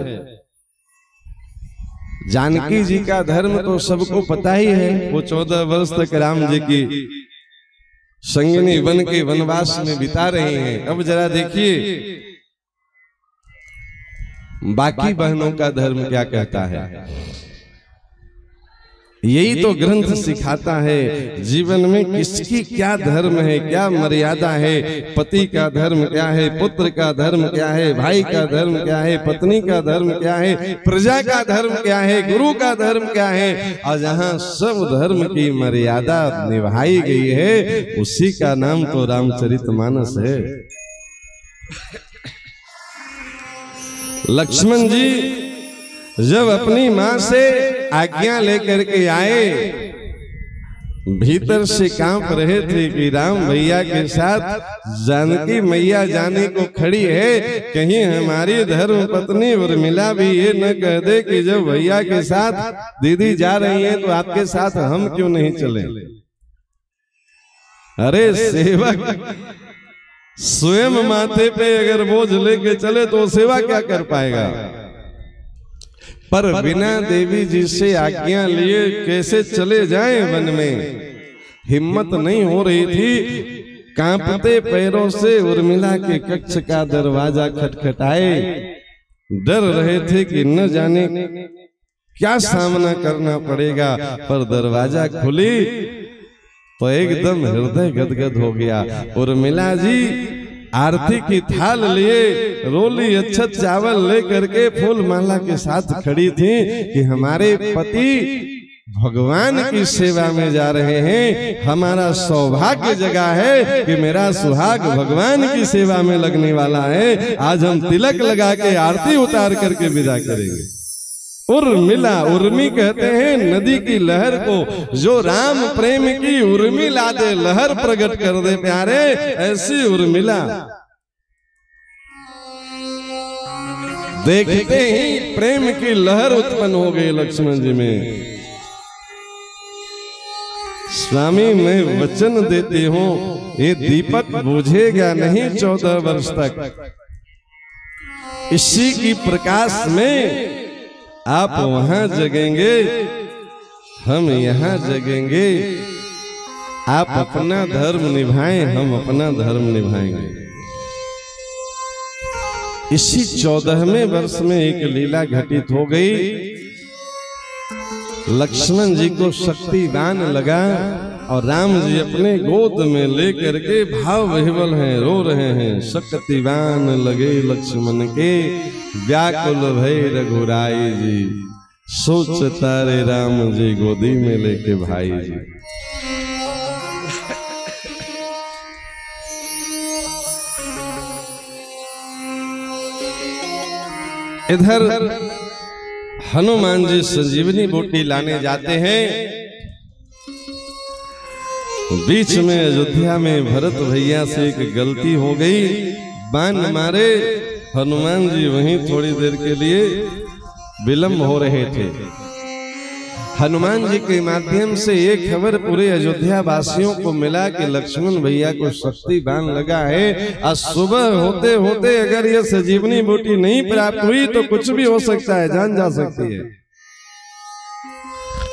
[SPEAKER 1] जानकी जी का धर्म तो सबको पता ही है, वो 14 वर्ष तक राम जी की संगिनी बन के वनवास में बिता रही हैं। अब जरा देखिए बाकी बहनों का धर्म क्या कहता है। यही तो ग्रंथ सिखाता है जीवन में किसकी क्या धर्म है, क्या मर्यादा है। पति का धर्म क्या है, पुत्र का धर्म क्या है, भाई का धर्म क्या है, पत्नी का धर्म क्या है, प्रजा का धर्म क्या है, गुरु का धर्म क्या है। और जहाँ सब धर्म की मर्यादा निभाई गई है, उसी का नाम तो रामचरितमानस है। लक्ष्मण जी जब अपनी मां से आज्ञा लेकर के आए, भीतर से कांप रहे थे कि राम भैया के साथ जानकी मैया जाने को खड़ी है, कहीं हमारी धर्म पत्नी उर्मिला भी ये न कह दे कि जब भैया के साथ दीदी जा रही है तो आपके साथ हम क्यों नहीं चले। अरे सेवक स्वयं माथे पे अगर बोझ लेके चले तो सेवा क्या कर पाएगा। पर बिना देवी जी से आज्ञा लिए कैसे चले जाएं वन में, हिम्मत नहीं हो रही थी। कांपते पैरों से उर्मिला के कक्ष का दरवाजा खटखटाए, डर रहे थे कि न जाने क्या सामना करना पड़ेगा। पर दरवाजा खुली तो एकदम हृदय गदगद हो गया। उर्मिला जी आरती की थाल लिए, रोली अच्छत चावल लेकर के फूल माला के साथ खड़ी थी कि हमारे पति भगवान की सेवा में जा रहे हैं, हमारा सौभाग्य जगह है कि मेरा सुहाग भगवान की सेवा में लगने वाला है। आज हम तिलक लगा के आरती उतार करके विदा करेंगे। उर्मिला, उर्मी कहते हैं नदी की लहर को, जो राम प्रेम की उर्मी ला दे, लहर प्रकट कर दे प्यारे, ऐसी उर्मिला। देखते ही प्रेम की लहर उत्पन्न हो गई लक्ष्मण जी में। स्वामी मैं वचन देती हूं, ये दीपक बुझेगा नहीं 14 वर्ष तक। इसी की प्रकाश में आप वहां जगेंगे, हम यहां जगेंगे। आप अपना धर्म निभाएं, हम अपना धर्म निभाएंगे। इसी 14वें वर्ष में एक लीला घटित हो गई। लक्ष्मण जी को शक्तिदान लगा और राम जी अपने गोद में लेकर के भाव विह्वल हैं, रो रहे हैं। शक्तिवान लगे लक्ष्मण के, व्याकुल भय रघुराई जी, सोचता रे राम जी गोदी में लेके भाई जी। इधर हनुमान जी संजीवनी बूटी लाने जाते हैं। बीच में अयोध्या में भरत भैया से एक गलती हो गई, बाण मारे। हनुमान जी वहीं थोड़ी देर के लिए विलंब हो रहे थे। हनुमान जी के माध्यम से ये खबर पूरे अयोध्या वासियों को मिला कि लक्ष्मण भैया को शक्ति बाण लगा है। आज सुबह होते होते अगर ये संजीवनी बूटी नहीं प्राप्त हुई तो कुछ भी हो सकता है, जान जा सकती है।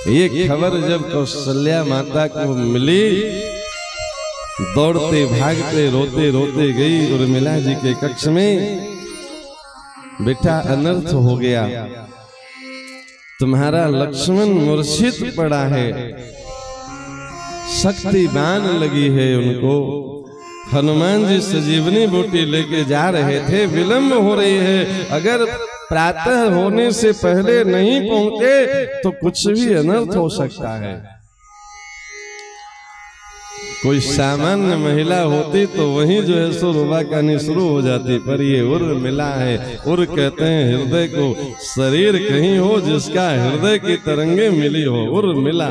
[SPEAKER 1] ये खबर जब कौशल्या माता को मिली, दौड़ते भागते रोते रोते गई उर्मिला जी के कक्ष में। बेटा अनर्थ हो गया, तुम्हारा लक्ष्मण मूर्छित पड़ा है, शक्ति बाण लगी है उनको। हनुमान जी संजीवनी बूटी लेके जा रहे थे, विलंब हो रही है। अगर प्रातः होने से पहले नहीं पहुंचे तो कुछ भी अनर्थ हो सकता है। कोई सामान्य महिला होती तो वहीं जो है सो रुबा कहानी शुरू हो जाती, पर ये उर मिला है। उर कहते हैं हृदय को, शरीर कहीं हो जिसका हृदय की तरंगे मिली हो, उर मिला।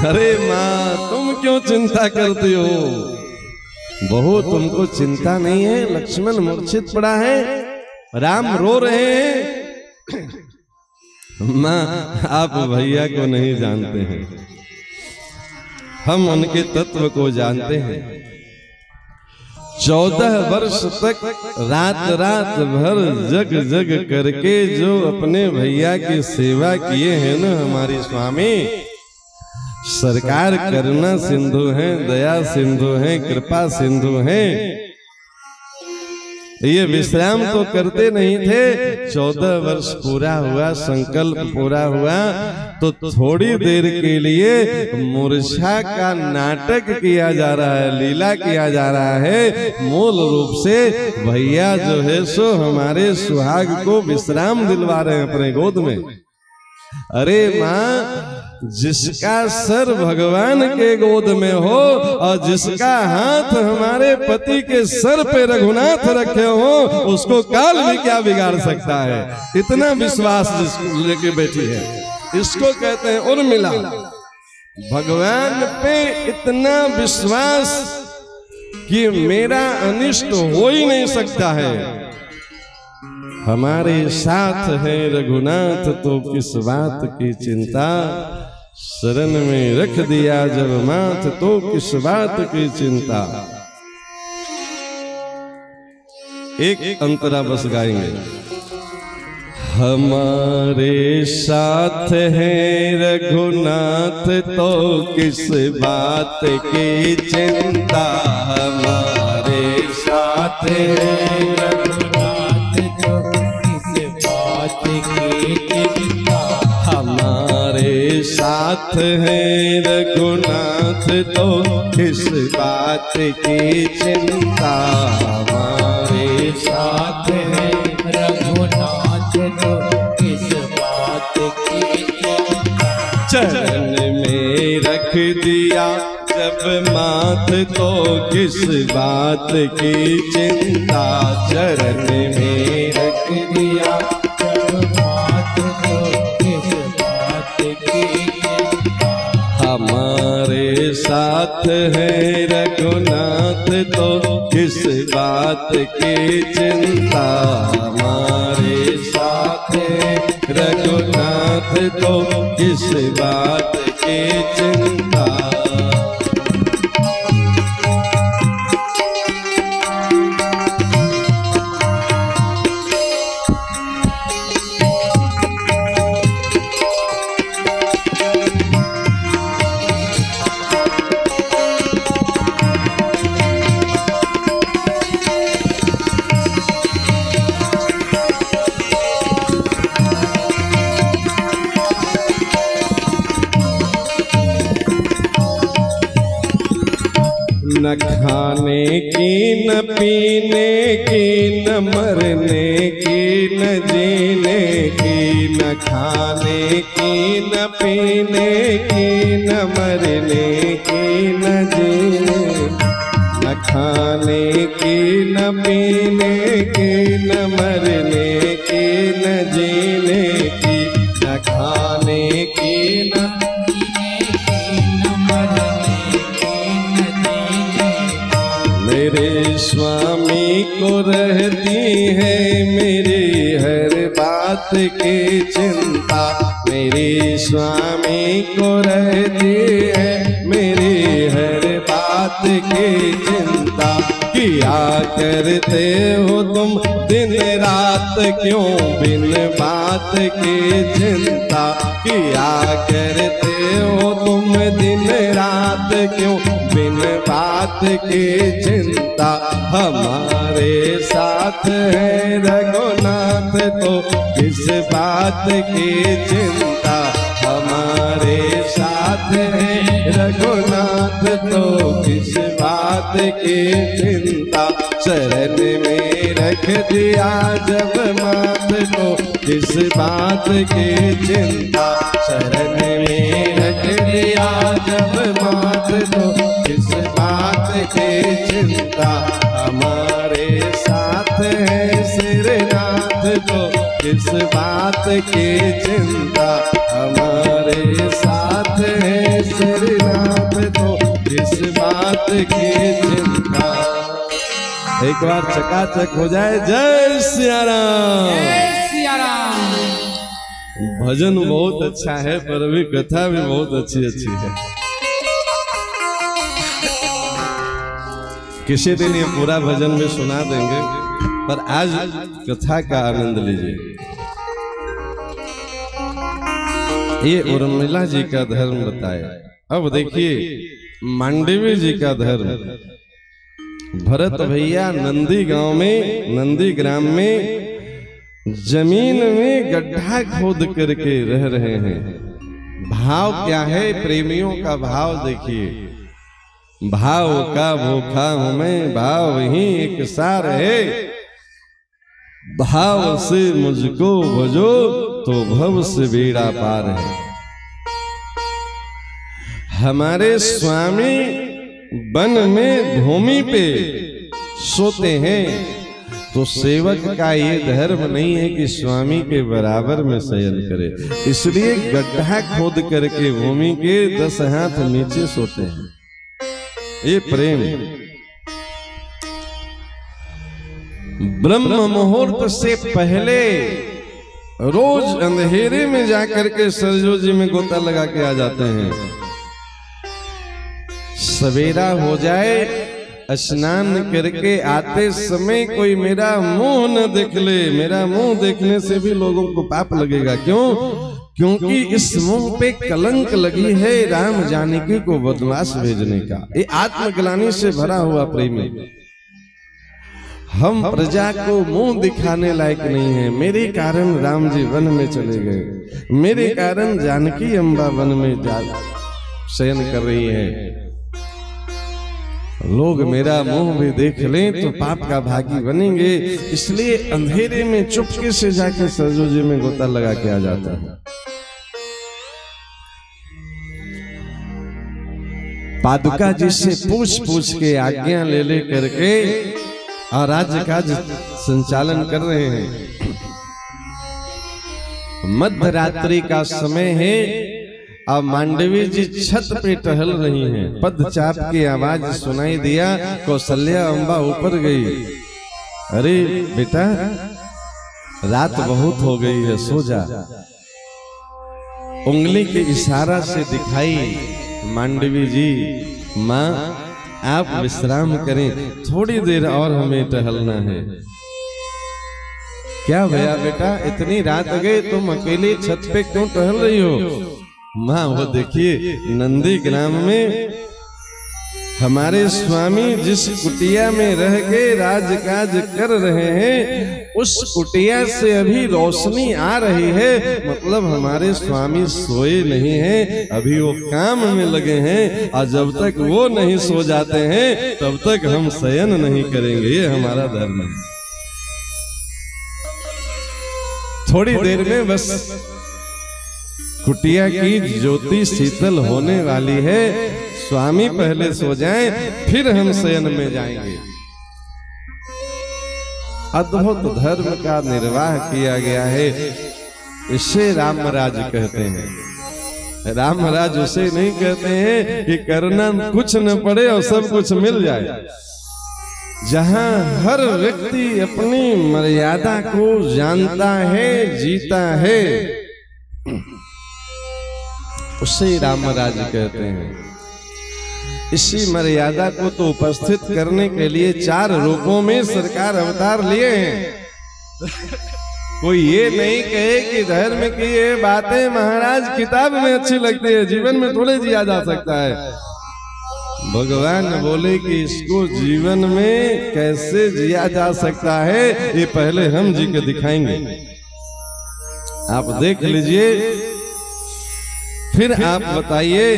[SPEAKER 1] अरे माँ तुम क्यों चिंता करती हो, बहू तुमको चिंता नहीं है, लक्ष्मण मूर्छित पड़ा है, राम रो रहे हैं। माँ आप भैया को नहीं जानते हैं, हम उनके तत्व को जानते हैं। 14 वर्ष तक रात रात भर जग जग करके जो अपने भैया की सेवा किए हैं ना हमारे स्वामी, सरकार करुणा सिंधु हैं, दया सिंधु हैं, कृपा सिंधु हैं। ये विश्राम तो करते नहीं थे। 14 वर्ष पूरा हुआ, संकल्प पूरा हुआ तो थोड़ी देर के लिए मूर्छा का नाटक किया जा रहा है, लीला किया जा रहा है। मूल रूप से भैया जो है सो हमारे सुहाग को विश्राम दिलवा रहे हैं अपने गोद में। अरे माँ, जिसका सर भगवान के गोद में हो और जिसका हाथ हमारे पति के सर पे रघुनाथ रखे हो, उसको काल भी क्या बिगाड़ सकता है। इतना विश्वास जिसको लेके बैठी है, इसको कहते हैं उर्मिला। भगवान पे इतना विश्वास कि मेरा अनिष्ट हो ही नहीं सकता है। हमारे साथ है रघुनाथ तो किस बात की चिंता, शरण में रख दिया जब माथ तो किस बात की चिंता। एक अंतरा बस गाएंगे। हमारे साथ है रघुनाथ तो किस बात की चिंता, हमारे साथ है रघुनाथ तो किस बात की चिंता, हमारे साथ है रघुनाथ तो किस बात की चिंता, हमारे साथ है रघुनाथ तो किस बात की चिंता। चरण में रख दिया जब माथ तो किस बात की चिंता, चरण में रख दिया जब माथ साथ है रघुनाथ तो किस बात की चिंता। हमारे साथ है रघुनाथ तो किस बात की चिंता। न खाने की न पीने की न मरने की न जीने की। न खाने की न पीने की न मरने की न जीने। न खाने की न पीने की न मरने की न जीने की। न खाने की न मेरे स्वामी को रहती है मेरी हर बात की चिंता। मेरे स्वामी को रहती है मेरी हर बात की चिंता। किया करते हो तुम दिन रात क्यों बिन बात की चिंता। किया करते हो तुम दिन रात क्यों बिन बात की चिंता। हमारे साथ है रघुनाथ तो किस बात की चिंता। हमारे साथ है रघुनाथ तो किस बात की चिंता। शरण में रख दिया जब माथ तो किस बात की चिंता। शरण में रख दिया जब माथ तो किस बात की चिंता। हमारे साथ है सिरनाथ तो किस बात की चिंता। हमारे साथ है सिरनाथ तो किस बात की चिंता। एक बार चकाचक हो जाए जय सिया राम।
[SPEAKER 2] जय सिया राम।
[SPEAKER 1] भजन बहुत अच्छा है पर अभी कथा भी बहुत अच्छी अच्छी है। किसी दिन ये पूरा भजन भी सुना देंगे पर आज कथा का आनंद लीजिए। ये उर्मिला जी का धर्म बताया। अब देखिए मांडवी जी का धर्म। भरत भैया नंदी गांव में नंदी ग्राम में जमीन में गड्ढा खोद करके रह रहे हैं। भाव क्या है प्रेमियों का भाव देखिए। भाव का भूखा हूं मैं भाव ही एक सार है। भाव से मुझको भजो तो भव से बेड़ा पार है। हमारे स्वामी वन में भूमि पे सोते हैं तो सेवक का ये धर्म नहीं है कि स्वामी के बराबर में शयन करे। इसलिए गड्ढा खोद करके भूमि के 10 हाथ नीचे सोते हैं। ये प्रेम। ब्रह्म मुहूर्त से पहले रोज अंधेरे में जाकर के सरजू जी में गोता लगा के आ जाते हैं। सवेरा हो जाए स्नान करके आते समय कोई मेरा मुंह न देख ले। मेरा मुंह देखने से भी लोगों को पाप लगेगा। क्यों? क्योंकि इस मुंह पे कलंक लगी है राम जानकी को वनवास भेजने का। ये आत्मग्लानि से भरा हुआ प्रेमी। हम प्रजा को मुंह दिखाने लायक नहीं है। मेरे कारण राम जी वन में चले गए। मेरे कारण जानकी अम्बा वन में शयन कर रही है। लोग मेरा मुंह भी देख लें तो पाप का भागी बनेंगे। इसलिए अंधेरे में चुपके से जाकर सरजू जी में गोता लगा के आ जाता है। पादुका जी से पूछ पूछ के आज्ञा ले ले करके और राज्य काज संचालन कर रहे हैं। मध्य रात्रि का समय है। अब मांडवी जी छत पे टहल रही हैं, पदचाप की आवाज सुनाई दिया, कौशल्या अम्बा ऊपर गई। अरे बेटा रात बहुत हो गई है, सो जा। उंगली के इशारा से दिखाई मांडवी जी, माँ आप विश्राम करें, थोड़ी देर और हमें टहलना है। क्या भैया बेटा इतनी रात गए, तुम अकेले छत पे क्यों टहल रही हो? माँ वो देखिए नंदी ग्राम में हमारे स्वामी जिस कुटिया में रह के राजकाज कर रहे हैं, उस कुटिया से अभी रोशनी आ रही है, मतलब हमारे स्वामी सोए नहीं हैं, अभी वो काम में लगे हैं, और जब तक वो नहीं सो जाते हैं तब तक हम शयन नहीं करेंगे, ये हमारा धर्म है। थोड़ी देर में बस कुटिया की ज्योति शीतल होने वाली है, स्वामी पहले सो जाएं, फिर हम शयन में जाएंगे। अद्भुत धर्म का निर्वाह किया गया है, इसे रामराज कहते हैं। रामराज उसे नहीं कहते हैं कि करना कुछ न पड़े और सब कुछ मिल जाए। जहां हर व्यक्ति अपनी मर्यादा को जानता है, जीता है, उसे रामराज कहते हैं। इसी मर्यादा को तो उपस्थित करने के लिए 4 रूपों में सरकार अवतार लिए हैं। कोई ये नहीं कहे कि धर्म की ये बातें महाराज किताब में अच्छी लगती है, जीवन में थोड़े जिया जा सकता है। भगवान बोले कि इसको जीवन में कैसे जिया जा सकता है, ये पहले हम जी के दिखाएंगे। आप देख लीजिए, फिर आप बताइए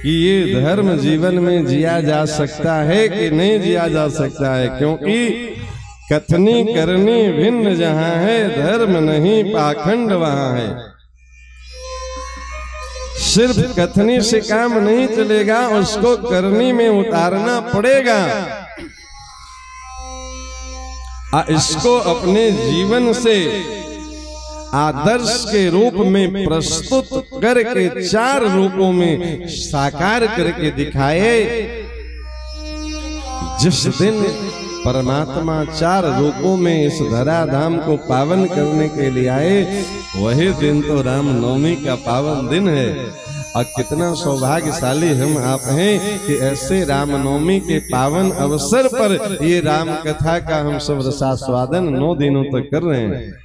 [SPEAKER 1] कि ये धर्म जीवन में जिया जा सकता है कि नहीं जिया जा सकता है। क्योंकि कथनी करनी भिन्न जहां है, धर्म नहीं पाखंड वहां है। सिर्फ कथनी से काम नहीं चलेगा, उसको करनी में उतारना पड़ेगा। इसको अपने जीवन से आदर्श के रूप में प्रस्तुत करके 4 रूपों में साकार करके दिखाए। जिस दिन परमात्मा 4 रूपों में इस धराधाम को पावन करने के लिए आए, वही दिन तो रामनवमी का पावन दिन है। और कितना सौभाग्यशाली हम आप हैं कि ऐसे रामनवमी के पावन अवसर पर ये राम कथा का हम सब रसास्वादन 9 दिनों तक कर रहे हैं।